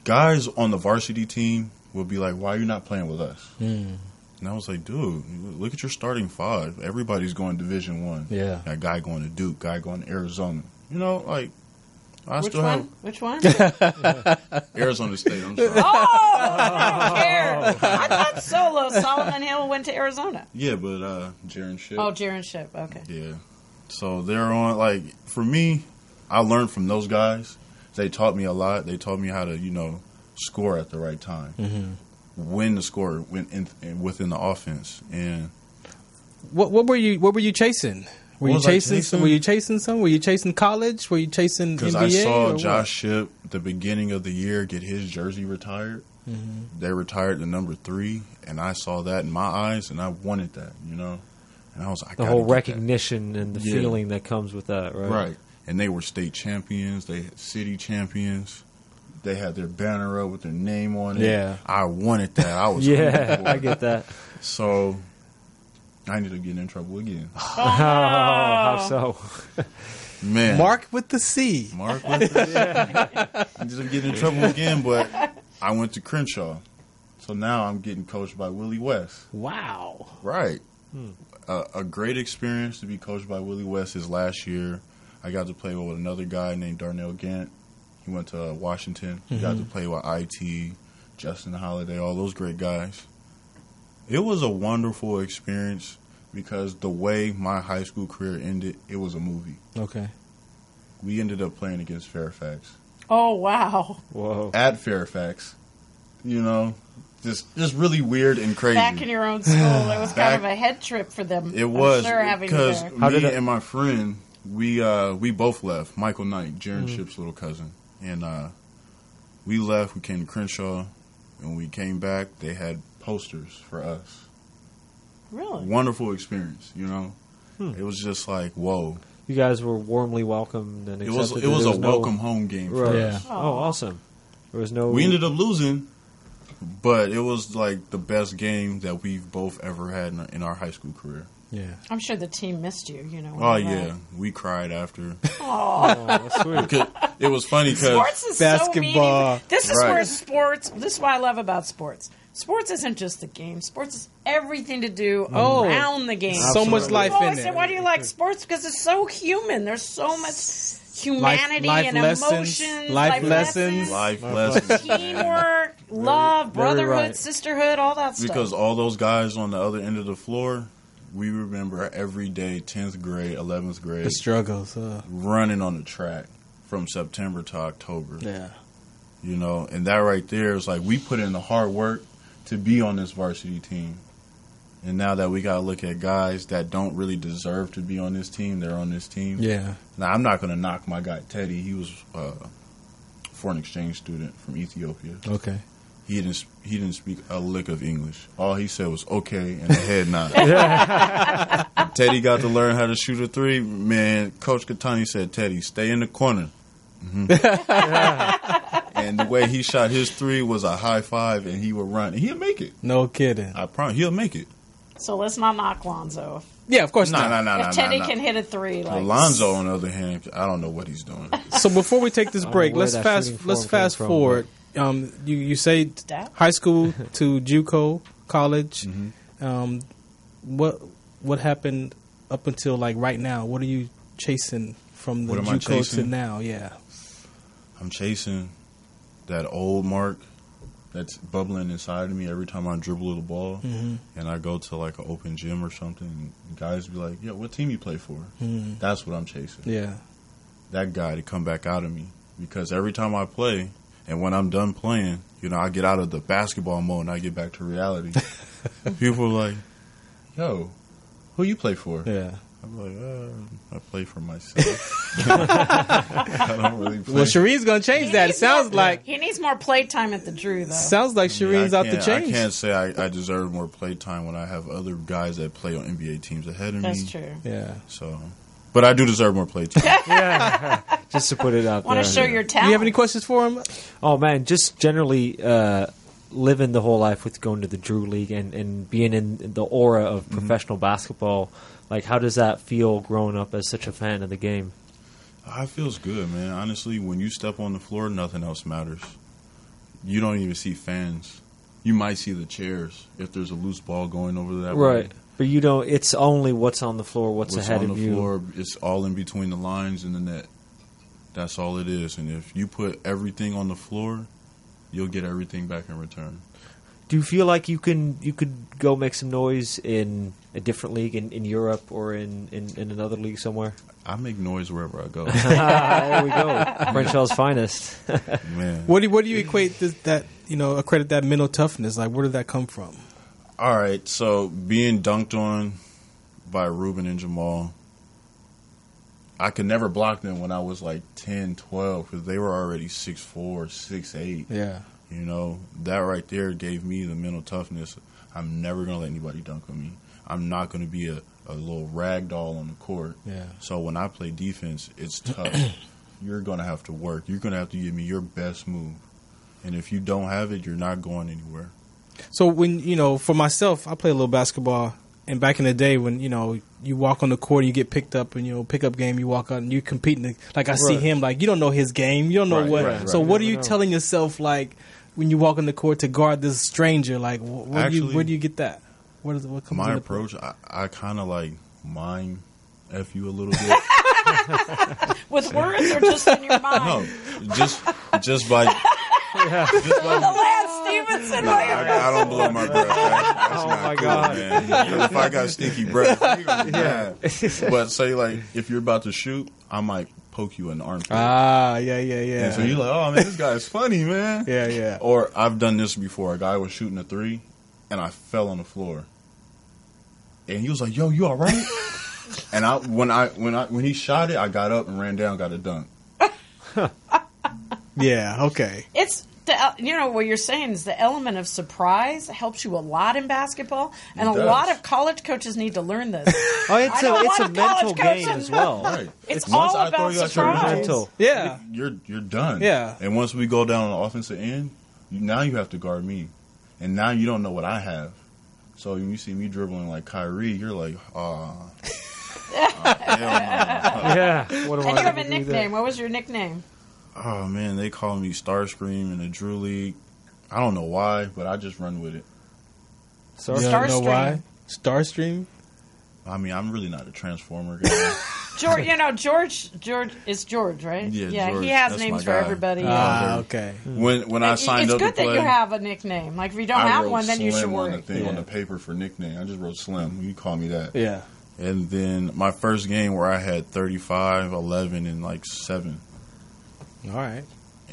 guys on the varsity team would be like, "Why are you not playing with us?" And I was like, "Dude, look at your starting 5. Everybody's going Division I. Yeah, that guy going to Duke, guy going to Arizona. Which one? Arizona State. I'm sorry. I don't care. I thought Solo Solomon Hill went to Arizona. Yeah, but Jaron Shipp. Oh, Jaron Shipp. Okay. Yeah. So they're on. For me, I learned from those guys. They taught me a lot. They taught me how to, score at the right time, win the score within the offense. And what were you chasing? Were you chasing some? Were you chasing some? Were you chasing college? Were you chasing NBA? Because I saw Josh Shipp at the beginning of the year get his jersey retired. They retired the number 3, and I saw that in my eyes, and I wanted that, And I was like, the whole recognition and the feeling that comes with that, right? Right. And they were state champions. They had city champions. They had their banner up with their name on it. Yeah. I wanted that. I was I get that. So I ended up getting in trouble again. How so? Man. Mark with the C. Mark with the C. Ended up getting in trouble again, but I went to Crenshaw. So now I'm getting coached by Willie West. Wow. Right. A great experience to be coached by Willie West his last year. I got to play with another guy named Darnell Gant. He went to Washington. Got to play with IT, Justin Holiday, all those great guys. It was a wonderful experience because the way my high school career ended, it was a movie. Okay. We ended up playing against Fairfax. Oh, wow. Whoa. At Fairfax. Just really weird and crazy. Back in your own school. It was kind of a head trip for them. It was. Sure, having because you there. me and my friend, we both left. Michael Knight, Jaron Shipp's little cousin. And we left. We came to Crenshaw. And we came back. They had posters for us. Really? Wonderful experience, It was just like, whoa. You guys were warmly welcomed and accepted. It was a welcome home game for us. Oh, awesome. There was no. We ended up losing, but it was like the best game that we've both ever had in our high school career. Yeah. I'm sure the team missed you, Oh, yeah. We cried after. Oh, that's sweet. It was funny because sports is basketball. So this is where sports. This is what I love about sports. Sports isn't just the game. Sports is everything to do around the game. So much life in it. Why do you like sports? Because it's so human. There's so much humanity life and lessons, emotions. Life lessons. Teamwork, love, brotherhood, sisterhood, all that stuff. Because all those guys on the other end of the floor, we remember every day, 10th grade, 11th grade. The struggles. Running on the track from September to October. Yeah. And that right there is like we put in the hard work to be on this varsity team. And now that we got to look at guys that don't really deserve to be on this team, they're on this team. Yeah. Now, I'm not going to knock my guy, Teddy. He was a foreign exchange student from Ethiopia. Okay. He didn't speak a lick of English. All he said was okay and a head nod. Teddy got to learn how to shoot a 3. Man, Coach Katani said, Teddy, stay in the corner. And the way he shot his 3 was a high 5, and he would run. And he'll make it. No kidding. I promise. He'll make it. So let's not knock Lonzo. Yeah, of course not. If Teddy can hit a 3, Lonzo, on the other hand, I don't know what he's doing. So before we take this break, let's fast forward. You say high school to JUCO college. What happened up until right now? What are you chasing from the JUCO to now? Yeah, I'm chasing that old Mark that's bubbling inside of me every time I dribble the ball, Mm-hmm. and I go to like an open gym or something, and guys be like, "Yo, what team you play for?" Mm-hmm. That's what I'm chasing. Yeah. That guy to come back out of me, because every time I play, and when I'm done playing, you know, I get out of the basketball mode and I get back to reality. People are like, "Yo, who you play for?" Yeah. I'm like, I play for myself. I don't really play. Well, Shireen's gonna change that. It sounds like He needs more playtime at the Drew, though. sounds like Shireen's out to I change. can't say I deserve more play time when I have other guys that play on NBA teams ahead of me. That's true. Yeah. So, but I do deserve more play time. Yeah, just to put it out Want there. to show your Do talent? you have any questions for him? Oh man, just generally living the whole life with going to the Drew League and being in the aura of professional basketball. Like, how does that feel growing up as such a fan of the game? It feels good, man. Honestly, when you step on the floor, nothing else matters. You don't even see fans. You might see the chairs if there's a loose ball going over that way. Right. But you don't. It's only what's on the floor, what's ahead on of the you. floor, it's all in between the lines and the net. That's all it is. And if you put everything on the floor, you'll get everything back in return. Do you feel like you could go make some noise in a different league in Europe or in another league somewhere? I make noise wherever I go. There we go. Frenchell's finest. Man. What do you equate accredit that mental toughness? Like, where did that come from? All right, so being dunked on by Ruben and Jamal, I could never block them when I was like 10, 12 because they were already 6'4", 6'8". Yeah. You know, that right there gave me the mental toughness. I'm never going to let anybody dunk on me. I'm not going to be a little rag doll on the court. Yeah. So when I play defense, it's tough. You're going to have to work. You're going to have to give me your best move. And if you don't have it, you're not going anywhere. So when, for myself, I play a little basketball. And back in the day when, you walk on the court and you get picked up and, pickup game, you walk out and you're competing. Like, I see him, like, you don't know his game. You don't know what. Right. So what are you telling yourself, like, when you walk on the court to guard this stranger? Like, where do you get that? What comes my into approach? I kind of, like, mind F you a little bit. With words or just in your mind? No, just by... The Lance Stevenson. I don't blow my breath. That's not my cool, God. man. Because if I got stinky breath, But say, like, if you're about to shoot, I might poke you in the armpit. yeah. And so you're like, oh, man, this guy's funny, man. Yeah. Or I've done this before. A guy was shooting a 3, and I fell on the floor. And he was like, yo, you all right? And when he shot it, I got up and ran down, got a dunk. Yeah, okay. It's what you're saying is the element of surprise helps you a lot in basketball, and a lot of college coaches need to learn this. Oh, it's a mental game as well. Right. It's Once all I about throw you out surprise. your Mental. Yeah. You're done. Yeah. And once we go down on the offensive end, now you have to guard me. And now you don't know what I have. So when you see me dribbling like Kyrie, you're like, hell no. Yeah. What do And I you have do a there? nickname. What was your nickname? Oh, man, they call me Starscream in the Drew League. I don't know why, but I just run with it. You don't know why? Starstream? I mean, I'm really not a Transformer guy. George is George, right? Yeah, George, he has that's names my for guy. everybody. Okay. When I signed up to It's play, good that you have a nickname. Like, if you don't I have wrote one, then you should Slim on worry. the thing on the paper for nickname. I just wrote Slim. You call me that. Yeah. And then my first game where I had 35, 11, and like 7. All right.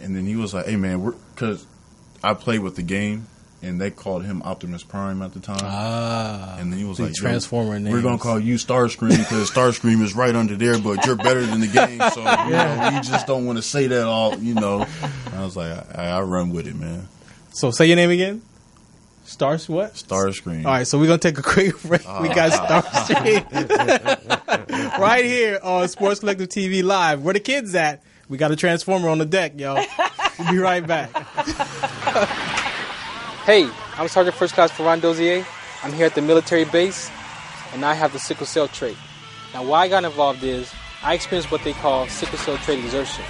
And then he was like, hey, man, because I played with the game, and they called him Optimus Prime at the time. And then he was The like, Transformer names. we're going to call you Starscream because Starscream is right under there, but you're better than the game. So, we just don't want to say that all, I was like, I run with it, man. So say your name again. What? Starscream. All right, so we're going to take a quick break. We got Starscream right here on Sports Collective TV Live. Where the kids at? We got a Transformer on the deck, yo. We'll be right back. Hey, I'm Sergeant First Class Ferran Dozier. I'm here at the military base, and I have the sickle cell trait. Now, why I got involved is I experienced what they call sickle cell trait exertion.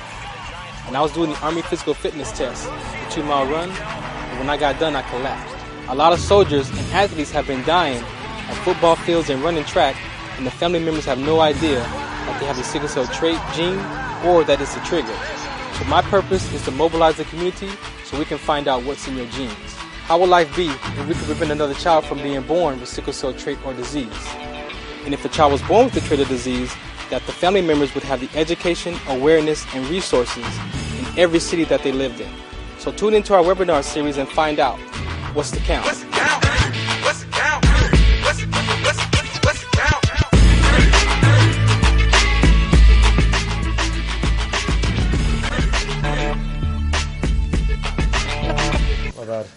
And I was doing the Army physical fitness test, the 2-mile run, and when I got done, I collapsed. A lot of soldiers and athletes have been dying at football fields and running track, and the family members have no idea that they have the sickle cell trait gene or that it's a trigger. But my purpose is to mobilize the community so we can find out what's in your genes. How will life be if we could prevent another child from being born with sickle cell trait or disease? And if a child was born with the trait or disease, that the family members would have the education, awareness, and resources in every city that they lived in. So tune into our webinar series and find out what's the count. What's the count? What's the count? What's the count?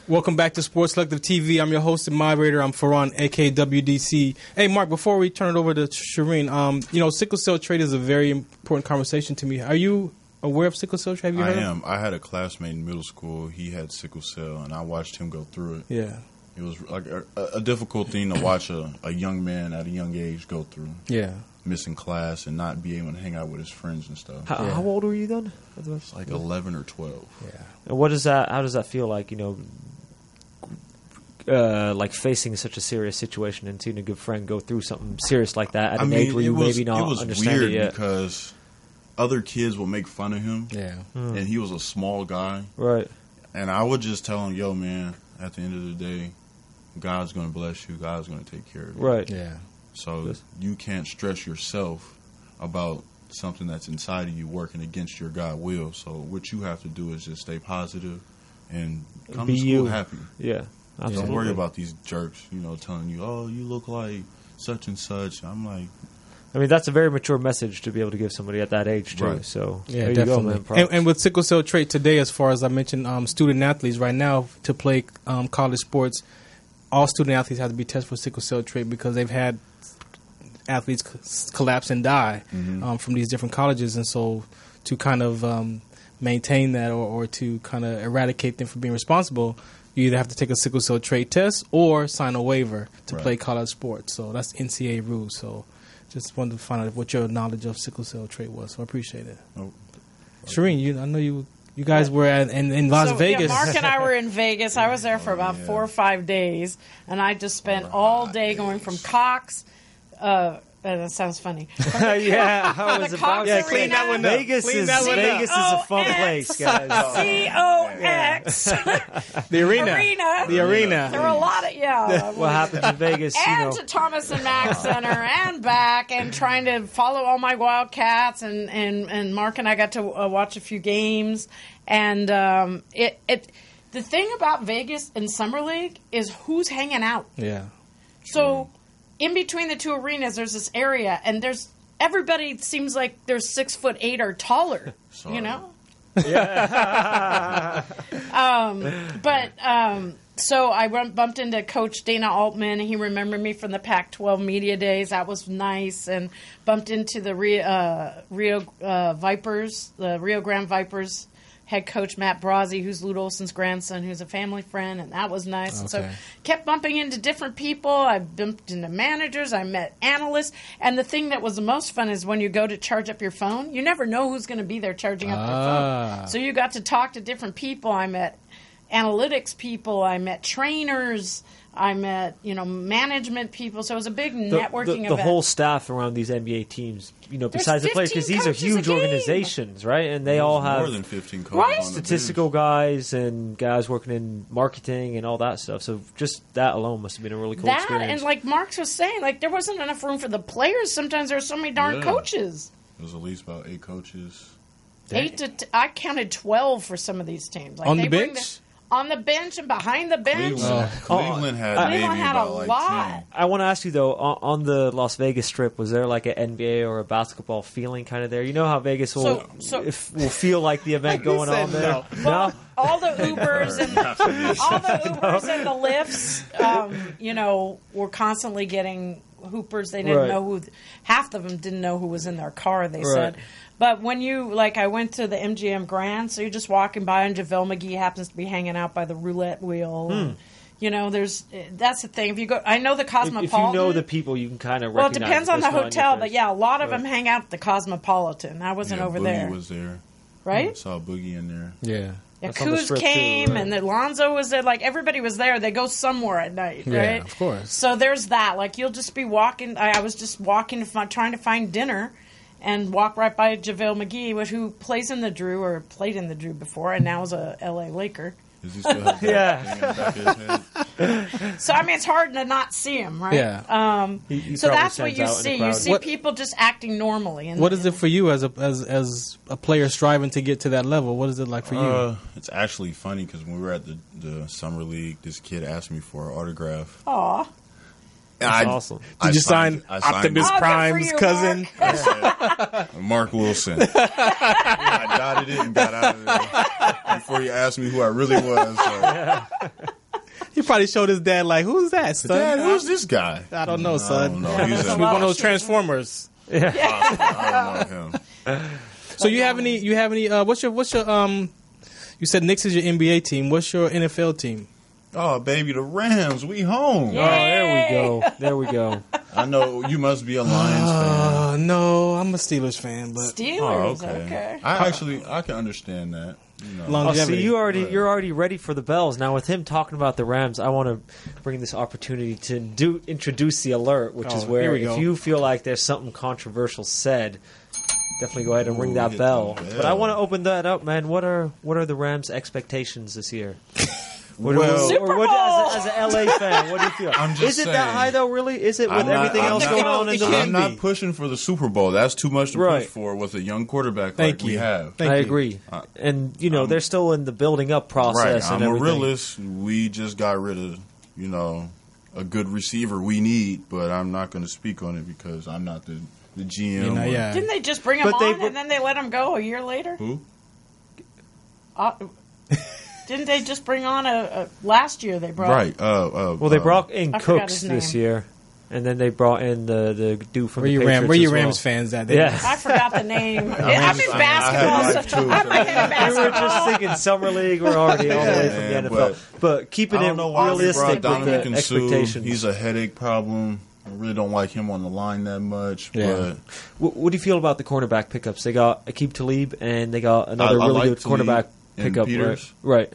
Welcome back to Sports Selective TV. I'm your host and moderator. I'm Farhan, aka WDC. Hey, Mark, before we turn it over to Shireen, sickle cell trait is a very important conversation to me. Are you aware of sickle cell trait? Have you heard? I am. I had a classmate in middle school. He had sickle cell, and I watched him go through it. Yeah. It was like a difficult thing to watch a young man at a young age go through. Yeah. Missing class and not be able to hang out with his friends and stuff. How old were you then? It's like 11 or 12. Yeah. And what does that? How does that feel like? Like facing such a serious situation and seeing a good friend go through something serious like that at an age where you maybe not understand it yet. It was weird because other kids will make fun of him. Yeah. And he was a small guy. Right. And I would just tell him, yo, man, at the end of the day, God's going to bless you. God's going to take care of you. Right. Yeah. So you can't stress yourself about something that's inside of you working against your God will. So what you have to do is just stay positive and come to school happy. Yeah. Absolutely. Don't worry about these jerks, telling you, oh, you look like such and such. I'm like... I mean, that's a very mature message to be able to give somebody at that age, too. Right. So, yeah, there definitely. you go, man. And with sickle cell trait today, as far as I mentioned, student athletes right now to play college sports, all student athletes have to be tested for sickle cell trait because they've had athletes collapse and die from these different colleges. And so to kind of maintain that or to kind of eradicate them from being responsible, you either have to take a sickle cell trait test or sign a waiver to play college sports. So that's NCAA rules. So just wanted to find out what your knowledge of sickle cell trait was. So I appreciate it. Oh. Shireen, I know you guys were in Las Vegas. Yeah, Mark and I were in Vegas. I was there for about 4 or 5 days, and I just spent all day going from Cox. That sounds funny. Yeah, I was about to clean that one up. Vegas is a fun place, guys. COX. The arena. The arena. There were a lot of, What happens in Vegas, and to Thomas and Mack Center and back and trying to follow all my Wildcats and Mark and I got to watch a few games. And the thing about Vegas and Summer League is who's hanging out. Yeah. So in between the two arenas, there's this area, and everybody seems like they're 6'8" or taller. Sorry. Yeah. So I bumped into Coach Dana Altman. He remembered me from the Pac-12 media days. That was nice. And bumped into the Rio Vipers, the Rio Grande Vipers head coach Matt Brazzi, who's Lute Olson's grandson, who's a family friend, and that was nice. Okay. And so kept bumping into different people. I bumped into managers. I met analysts. And the thing that was the most fun is when you go to charge up your phone, you never know who's going to be there charging up their phone. So you got to talk to different people. I met analytics people. I met trainers. I met, management people. So it was a big networking event. The whole staff around these NBA teams, besides the players, because these are huge organizations, right? And they all have more than 15 coaches on the statistical guys and guys working in marketing and all that stuff. So just that alone must have been a really cool experience. And like Mark was saying, there wasn't enough room for the players. Sometimes there were so many darn coaches. There was at least about 8 coaches. I counted 12 for some of these teams. On the bench? On the bench and behind the bench. Cleveland had maybe about a lot. 10. I want to ask you, though, on the Las Vegas Strip, was there like an NBA or a basketball feeling kind of there? You know how Vegas will feel like the event going on there? No? All the Ubers and the lifts, were constantly getting hoopers. They didn't know who. Half of them didn't know who was in their car, they said. But when I went to the MGM Grand, so you're just walking by and JaVale McGee happens to be hanging out by the roulette wheel. And, that's the thing. If you go, I know the Cosmopolitan. If you know the people, you can kind of recognize. Well, it depends on the hotel, but a lot of them hang out at the Cosmopolitan. I wasn't over Boogie there. Was there. Right? I saw Boogie in there. Yeah. Kuz came, and Alonzo was there. Everybody was there. They go somewhere at night, right? Yeah, of course. So there's that. You'll just be walking. I was just walking, trying to find dinner. and walk right by JaVale McGee, who plays in the Drew or played in the Drew before, and now is a LA Laker. Does he still have that thing in the back of his head? So I mean, it's hard to not see him, right? Yeah. He So probably that's what stands you out in the see. You crowd. see people just acting normally. What is it for you as a player striving to get to that level? What is it like for you? It's actually funny because when we were at the summer league, this kid asked me for an autograph. Aw. That's awesome. Did you sign I signed Optimus it. Prime's cousin? Mark Wilson. I dotted it and got out of there before he asked me who I really was. So. He probably showed his dad, like, who's that, son? Dad, who's this guy? I don't know, son. I don't know. He's one of those Transformers. I don't know him. So you have any? What's your? You said Knicks is your NBA team. What's your NFL team? Oh, baby, the Rams. We home. Oh, there we go. I know you must be a Lions fan. No, I'm a Steelers fan, but Steelers. Okay. I can understand that. You know. Longevity. So you're already ready for the bells. Now with him talking about the Rams, I want to bring this opportunity to introduce the alert, which is where if you feel like there's something controversial said, definitely go ahead and ring that bell. But I want to open that up, man. What are the Rams' expectations this year? Super Bowl! As an LA fan, what do you feel? I'm just Is it that high though? Really? Is it with everything else going on in the league? I'm not pushing for the Super Bowl. That's too much to push for with a young quarterback like we have. I agree. And they're still in the building up process. Right. And I'm everything. a realist. We just got rid of a good receiver we need, but I'm not going to speak on it because I'm not the GM. Didn't they just bring him on and then they let him go a year later? Who? Didn't they just bring on a last year they brought? Right. Well, they brought in Cooks this year, and then they brought in the dude from the Patriots. Where you Rams fans at? Yeah. I forgot the name. I'm in basketball. I'm in basketball. We were just thinking summer league. We're already all the way from the NFL. But keeping it realistic with the expectations. He's a headache problem. I really don't like him on the line that much. Yeah. But what do you feel about the cornerback pickups? They got Aqib Talib, and they got another really good cornerback pickup. Peters, right?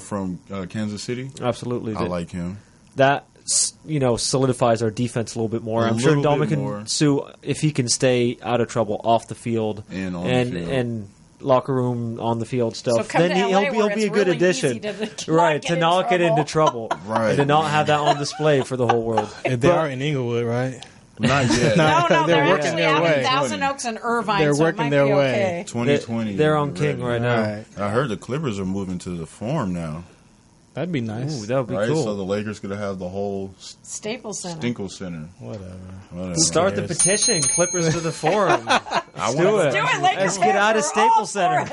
From Kansas City. Absolutely. I like him. That solidifies our defense a little bit more. I'm sure Ndamukong Suh, if he can stay out of trouble off the field and locker room on the field stuff, so then he'll be a good addition, to not get into trouble, and to not have that on display for the whole world. And they are in Inglewood, right? Not yet. No, they're working their way. Thousand Oaks and Irvine. They're so working their way. Okay. 2020. They're on King right now. Right. I heard the Clippers are moving to the Forum now. That'd be nice. Ooh, that would be cool. So the Lakers could have the whole Staples Center. Stinkle Center. Whatever. Start the petition. Clippers to the Forum. Let's do it. Let's get out of Staples Center.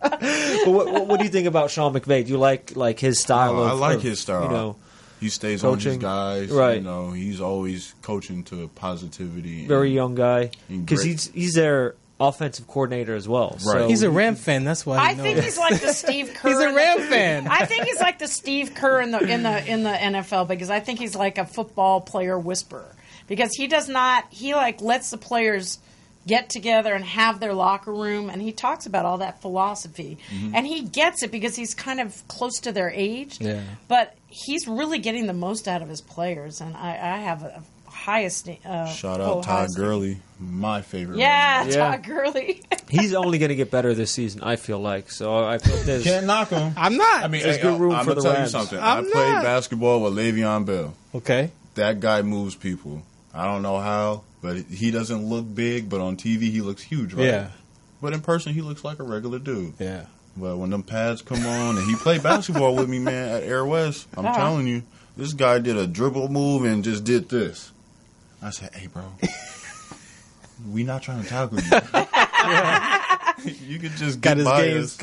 But what do you think about Sean McVay? Do you like his style? I like his style. He stays coaching on his guys. Right. He's always coaching to positivity. Very young guy. Because he's their offensive coordinator as well. Right. So He's a Ram fan. That's why I think he's like the Steve Kerr. He's a Ram fan. I think he's like the Steve Kerr in the NFL because I think he's like a football player whisperer because he does not. He lets the players get together and have their locker room, and he talks about all that philosophy. Mm-hmm. And he gets it because he's kind of close to their age. Yeah. But he's really getting the most out of his players, and I have a highest. Shout out Todd Gurley, my favorite. Yeah, Todd Gurley. He's only going to get better this season, I feel like. So I feel there's can't knock him. I'm not. I mean, there's good room for the tell Rams. You something. I played basketball with Le'Veon Bell. Okay. That guy moves people. I don't know how, but he doesn't look big, but on TV he looks huge, right? Yeah. But in person he looks like a regular dude. Yeah. But when them pads come on, and he played basketball with me, man, at Air West, I'm telling you, this guy did a dribble move and just did this. I said, hey, bro, we not trying to tackle you. You could just got his games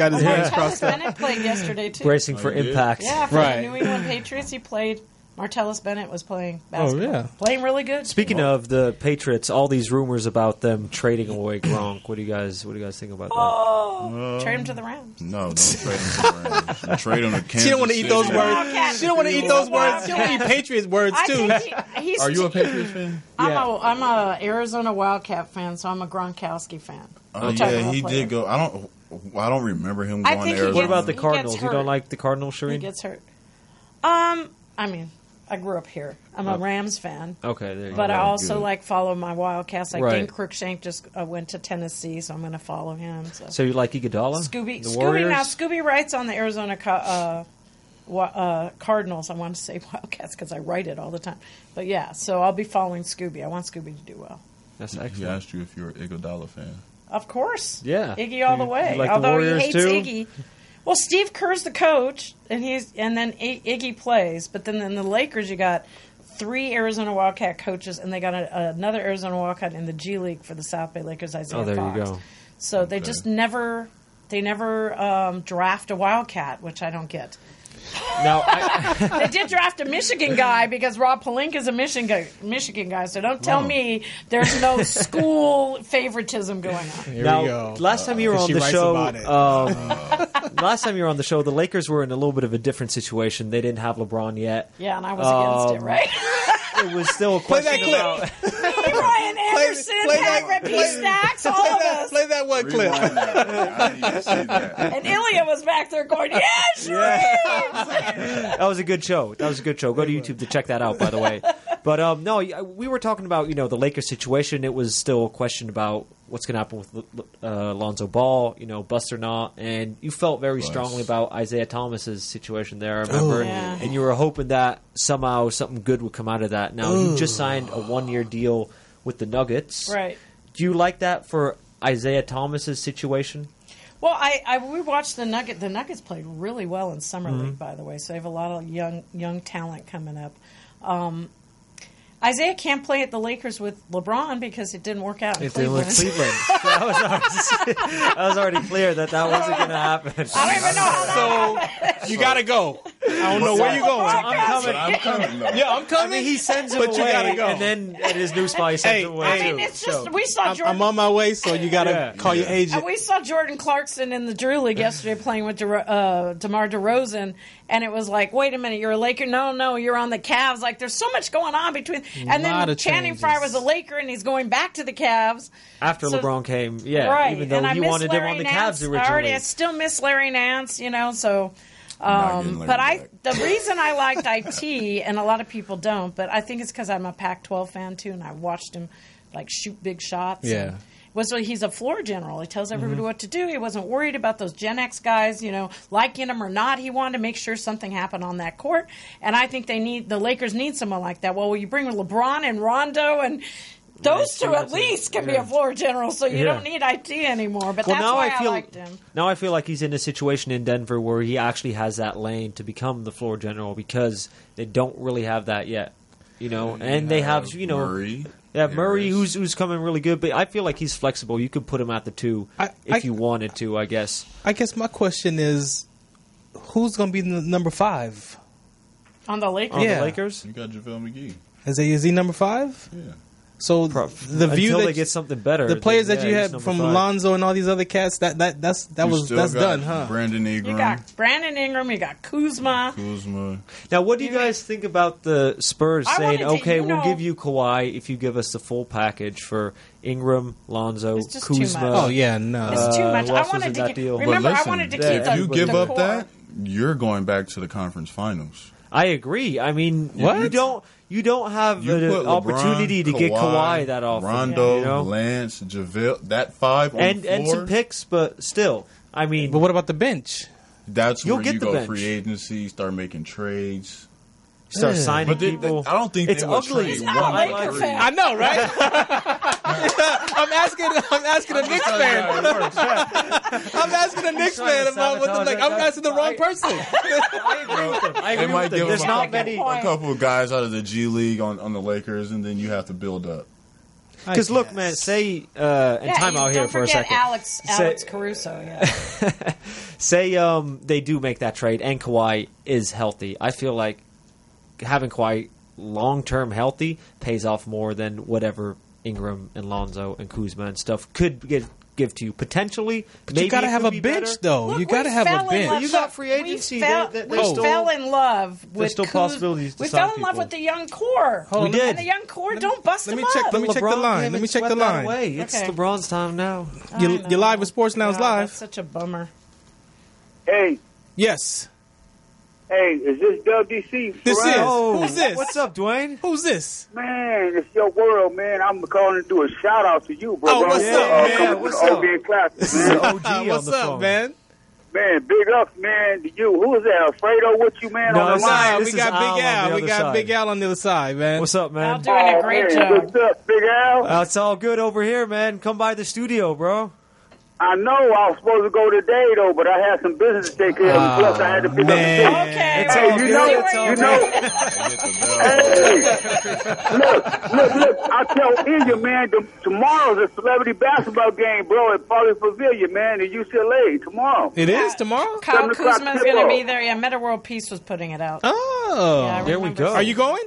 crossed up. Bennett played yesterday, too. Bracing for impact. Yeah, for the New England Patriots, he played. Martellus Bennett was playing basketball. Oh, yeah. Playing really good. Speaking of the Patriots, all these rumors about them trading away Gronk. What do you guys think about that? Oh, trade him to the Rams. No, don't trade him to the Rams. Trade him to Kansas She don't want to eat those City. words. She don't want to eat those words. She don't want to eat Patriots words, too. Are you a Patriots fan? I'm a Arizona Wildcat fan, so I'm a Gronkowski fan. Yeah, he did go. I don't remember him going to Arizona. What about the Cardinals? You don't like the Cardinals, Shireen? He gets hurt. I grew up here. I'm a Rams fan. Okay, there you But go. I also follow my Wildcats. Like Right. Dane Cruikshank just went to Tennessee, so I'm going to follow him. So you like Iguodala? The Warriors? Scooby writes on the Arizona Cardinals. I want to say Wildcats because I write it all the time. But yeah, so I'll be following Scooby. I want Scooby to do well. That's He excellent. asked you if you're an Iguodala fan. Of course. Yeah. Iggy all the way. You like the Although Warriors he hates too? Iggy. Well, Steve Kerr's the coach, and then Iggy plays. But then in the Lakers, you got 3 Arizona Wildcat coaches, and they got another Arizona Wildcat in the G League for the South Bay Lakers, Isaiah there Fox. you go. So they just never draft a Wildcat, which I don't get. Now, They did draft a Michigan guy because Rob Pelinka is a Michigan guy. So don't tell me there's no school favoritism going on. Here now, we go. last time you were on She the writes show, about it. last time you were on the show, the Lakers were in a little bit of a different situation. They didn't have LeBron yet. Yeah, and I was against it, right? It was still a Play question that clip. about. Ryan Anderson, Pat P. Stacks, all of us. Play that one clip. Rewind that. I need to see that. And Ilya was back there going, yes, That was a good show. That was a good show. Go to YouTube to check that out, by the way. But no, we were talking about the Lakers situation. It was still a question about what's going to happen with Lonzo Ball, bust or not. And you felt very strongly about Isaiah Thomas's situation there, I remember. Yeah. And you were hoping that somehow something good would come out of that. Now, you just signed a 1-year deal with the Nuggets. Right. Do you like that for Isaiah Thomas's situation? Well, we watched the Nuggets. The Nuggets played really well in Summer League, by the way, so they have a lot of young talent coming up. Isaiah can't play at the Lakers with LeBron because it didn't work out in Cleveland. That was already clear that wasn't going to happen. I don't even know how that happened. So you gotta go. I don't know where you're going. I'm coming. Though. Yeah, I'm coming. I mean, he sends him but away, you gotta go. and then at his new spot, he sends him away. I mean, it's just we saw Jordan. I'm on my way, so you gotta call your agent. And we saw Jordan Clarkson in the Drew League yesterday playing with DeMar DeRozan, and it was like, wait a minute, you're a Laker? No, you're on the Cavs. Like, there's so much going on between. And then Channing Frye was a Laker, and he's going back to the Cavs. After LeBron came, right. even though and he wanted him on the Cavs originally. I still miss Larry Nance, so... the reason I liked IT, and a lot of people don't, but I think it's because I'm a Pac-12 fan too, and I watched him shoot big shots. Yeah. He's a floor general. He tells everybody what to do. He wasn't worried about those Gen X guys, liking him or not. He wanted to make sure something happened on that court, and I think the Lakers need someone like that. Well, you bring LeBron and Rondo and. Those two at least can be a floor general, so you don't need IT anymore. But that's why I liked him. Now I feel like he's in a situation in Denver where he actually has that lane to become the floor general because they don't really have that yet. And they have Murray. They have Murray, who's coming really good, but I feel like he's flexible. You could put him at the 2 if you wanted to, I guess. I guess my question is, who's going to be the number 5 on the Lakers? On the Lakers, you got JaVale McGee. Is he number 5? Yeah. So the view until that they get something better, the players that you had from 5. Lonzo and all these other cats, that's done, huh? Brandon Ingram. You got Brandon Ingram. You got Kuzma. Now, what do you guys think about the Spurs saying, "Okay, we'll give you Kawhi if you give us the full package for Ingram, Lonzo, Kuzma"? Oh yeah, no, it's too much. I wanted to deal. Remember, I wanted to keep if you give up core. that, you're going back to the conference finals. I agree. I mean, you don't have an opportunity to get Kawhi that often. Rondo, Lance, JaVale, that 5 on the floor. And some picks, but still. I mean, but what about the bench? That's You'll where get you the go bench. free agency, start making trades. Start signing people. I don't think it's they would ugly. trade He's not a Laker fan. I know, right? I'm asking a Knicks fan. I'm asking a Knicks fan about what the I'm asking the wrong person. I agree with him. They might give There's them not many. a couple of guys out of the G League on the Lakers, and then you have to build up. Because look, man, say and time out here for a second. Alex Caruso. Yeah. Say they do make that trade, and Kawhi is healthy. I feel like having Kawhi long-term healthy pays off more than whatever Ingram and Lonzo and Kuzma and stuff could give to you. Potentially, but maybe you got to have a bench, better. though. Look, you got to have a bench. You got free agency. We fell in love with there's still possibilities to We sign fell in love people. with the young core. We did. And the young core, don't bust them up. Let me check the line. Let me check the line. It's LeBron's time now. You're live with Sports Now's live. That's such a bummer. Hey. Yes. Hey, is this WDC? This is. Oh, Who's this? What's up, Dwayne? Who's this? Man, it's your world, man. I'm calling to do a shout out to you, bro. Oh, what's up, man? What's up? OB Classic, man. OG on What's the up, phone. man? Man, big ups, man, to you. Who is that? Alfredo with you, man, No, on the it's line? not. We This got is Al Big on Al. the We other got side. Big Al on the other side, man. What's up, man? Al doing a great job. What's up, Big Al? It's all good over here, man. Come by the studio, bro. I know I was supposed to go today, though, but I had some business to take care of. Plus, I had to pick up the man. kids. Okay, It's well, all you good. know, It's all you good. know. Hey, look. I tell India, man, tomorrow's a celebrity basketball game, bro, at Pauley Pavilion, man, in UCLA tomorrow. It is tomorrow? Kyle 7 o'clock Kuzma's tip going to off. be there. Yeah, Meta World Peace was putting it out. Oh. Yeah, I There we remember go. Are you going?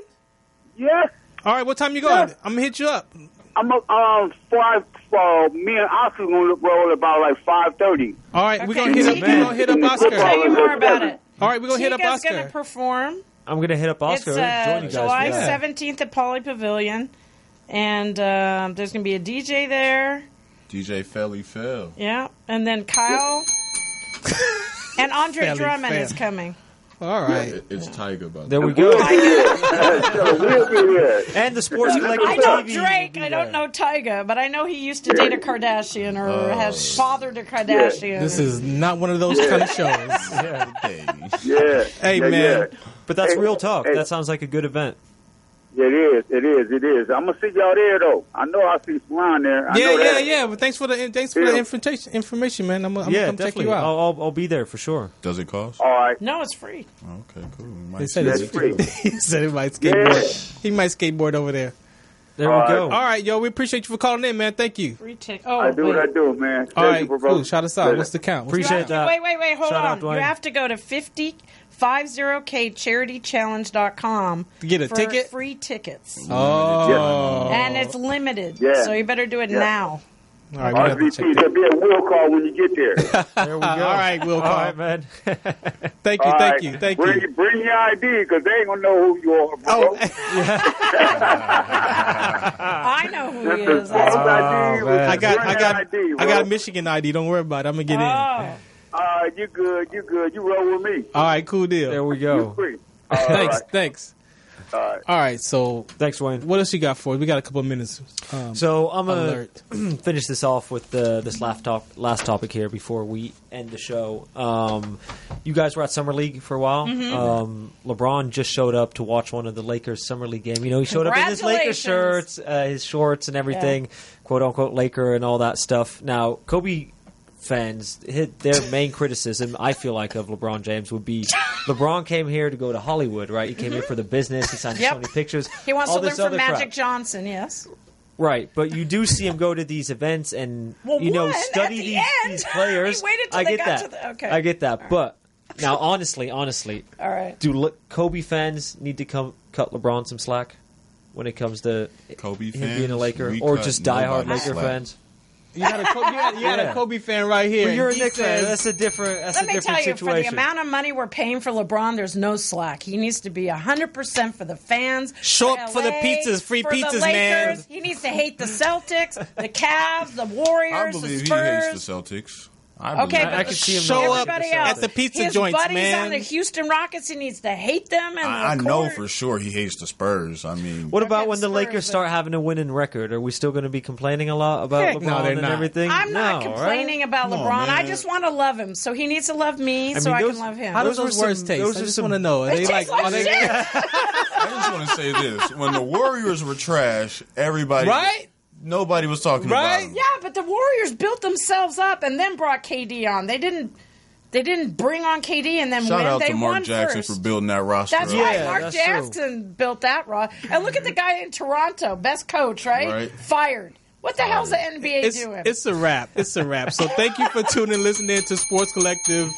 Yes. All right, what time you going? Yeah. I'm going to hit you up. I'm me and Oscar gonna roll about like 5:30. All right, we're Okay, going to Tika. hit up I'll Oscar. tell you more about it. All right, we're going to hit up Tika's going Oscar. to perform. I'm going to hit up Oscar. It's Join you guys. July for that. 17th at Pauley Pavilion. And there's going to be a DJ there. DJ Felly Fell. Yeah. And then Kyle. And Andre Felly Drummond Fell. is coming. All right. It's Tiger, by the There way. we go. We'll be there. And the Sports Collective I know TV. Drake. I don't know Tyga, but I know he used to date a Kardashian or has fathered a Kardashian. This is not one of those kind of shows. Hey. Yeah. Hey, yeah, man. yeah. But that's Hey, real talk. hey. That sounds like a good event. It is. I'm gonna see y'all there though. I know I'll see Salon there. I know that. Yeah. But thanks for the information, man. I'm gonna Yeah, come check definitely. you out. I'll be there for sure. Does it cost? All right. No, it's free. Okay, cool. We They might said see it's it. That's free. he said he might skateboard. He might skateboard over there. There we All go. All right, yo, we appreciate you for calling in, man. Thank you. Free ticket. Oh, I do what I wait. do, man. All Thank right, you, bro. cool. Shout us out. Later. What's the count? What's Appreciate the that. Wait, hold Shout on. out, Dwayne. You have to go to 50charitychallenge.com To get a for ticket? free tickets. Oh. And it's limited. Yeah. So you better do it Yeah. now. All right, we have to check RVP, there'll be a will call when you get there. There we go. All right, we'll All call. right, man. Thank All right. you. Thank bring, you. Bring your ID because they ain't gonna know who you are, bro. Oh, I know who he That's is. the false ID. man. I got ID, I got a Michigan ID. Don't worry about it. I'm gonna get in. Oh. You good. You roll with me. All right, cool deal. There we You go. free. Thanks. All right. All right, so Thanks, Wayne. what else you got for us? We got a couple of minutes. So I'm gonna alert. finish this off with this last topic here before we end the show. You guys were at Summer League for a while. LeBron just showed up to watch one of the Lakers Summer League game. You know, he showed up in his Lakers shirts, his shorts, and everything, quote unquote Laker and all that stuff. Now, Kobe fans hit their main criticism, I feel like, of LeBron James would be LeBron came here to go to Hollywood, right? He came here for the business. He signed so many pictures. He wants all to learn this from other Magic crap. Johnson, yes. Right, but you do see him go to these events and study these players. He waited till I they get got that. to the- okay. I get that. But now, honestly, All right. do Kobe fans need to cut LeBron some slack when it comes to Kobe him fans, being a Laker, we or cut just diehard nobody Laker slack. fans? You had a Kobe fan right here. But you're a He Knicks fan. says- That's a different. That's Let a me different tell you, for the situation. amount of money we're paying for LeBron, there's no slack. He needs to be 100% for the fans. Show up for the LA, pizzas, free for pizzas, the man. Lakers. He needs to hate the Celtics, the Cavs, the Warriors, I the believe he Spurs. hates the Celtics. Okay, but I can see him show up everybody at else. the pizza His joints, buddies man. on the Houston Rockets, he needs to hate them. And I know for sure he hates the Spurs. I mean, What about Okay, when the Spurs, Lakers start having a winning record? Are we still going to be complaining a lot about Heck LeBron no, they're and not. everything? I'm not No, complaining right? about Come on, LeBron. I man. just want to love him, so he needs to love me, so I those- can love him. How does Those those were words some- taste? those I are just some- want to know. Are they tastes like are they shit. I just want to say this: when the Warriors were trash, everybody, right? Nobody was talking Right? about them. Yeah, but the Warriors built themselves up and then brought KD on. They didn't bring on KD and then Shout win. out They to Mark won Jackson first. for building that roster. That's up. right. Yeah, Mark that's true. Jackson built that raw. And look at the guy in Toronto, best coach, right? Right. Fired. What the hell's the NBA doing? It's a wrap. It's a wrap. So thank you for tuning and listening to Sports Collective.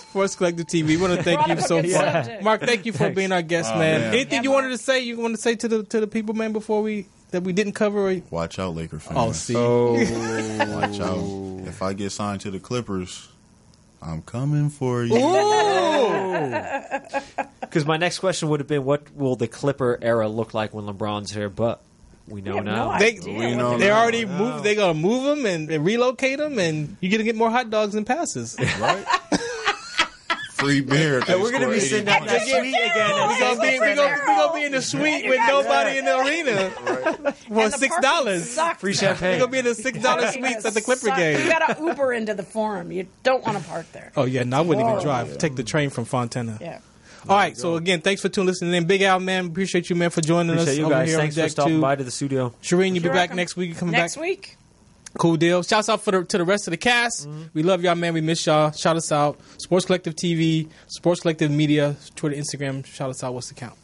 Sports Collective TV. We want to thank Brought you up a so good far, subject. Mark. Thank you for being our guest, Oh, man. man. Anything Yeah, you Mark. wanted to say? You want to say to the people, man, before that we didn't cover? Or, Watch out, Laker fans. oh, see, Watch out. If I get signed to the Clippers, I'm coming for you. Because my next question would have been, what will the Clipper era look like when LeBron's here? But we know have now. no they idea We what know they now. already moved. They're gonna move them and relocate them, and you're gonna get more hot dogs and passes. Right? free beer. And we're going to be sitting at the suite again. We're gonna be in the suite with nobody in the arena for $6. Free champagne. We're gonna be in the $6 suites at the Clipper game. You got to Uber into the Forum. You don't want to park there. Oh yeah, no, I wouldn't even drive. Take the train from Fontana. Yeah. All right, so again, thanks for listening in. Big Al, man, appreciate you, man, for joining us. You over guys. here Thanks on for deck stopping too. by to the studio. Shireen, you'll be back next week. You coming Next back week. Cool deal. Shouts out to the rest of the cast. We love y'all, man. We miss y'all. Shout us out. Sports Collective TV, Sports Collective Media, Twitter, Instagram. Shout us out. What's the count?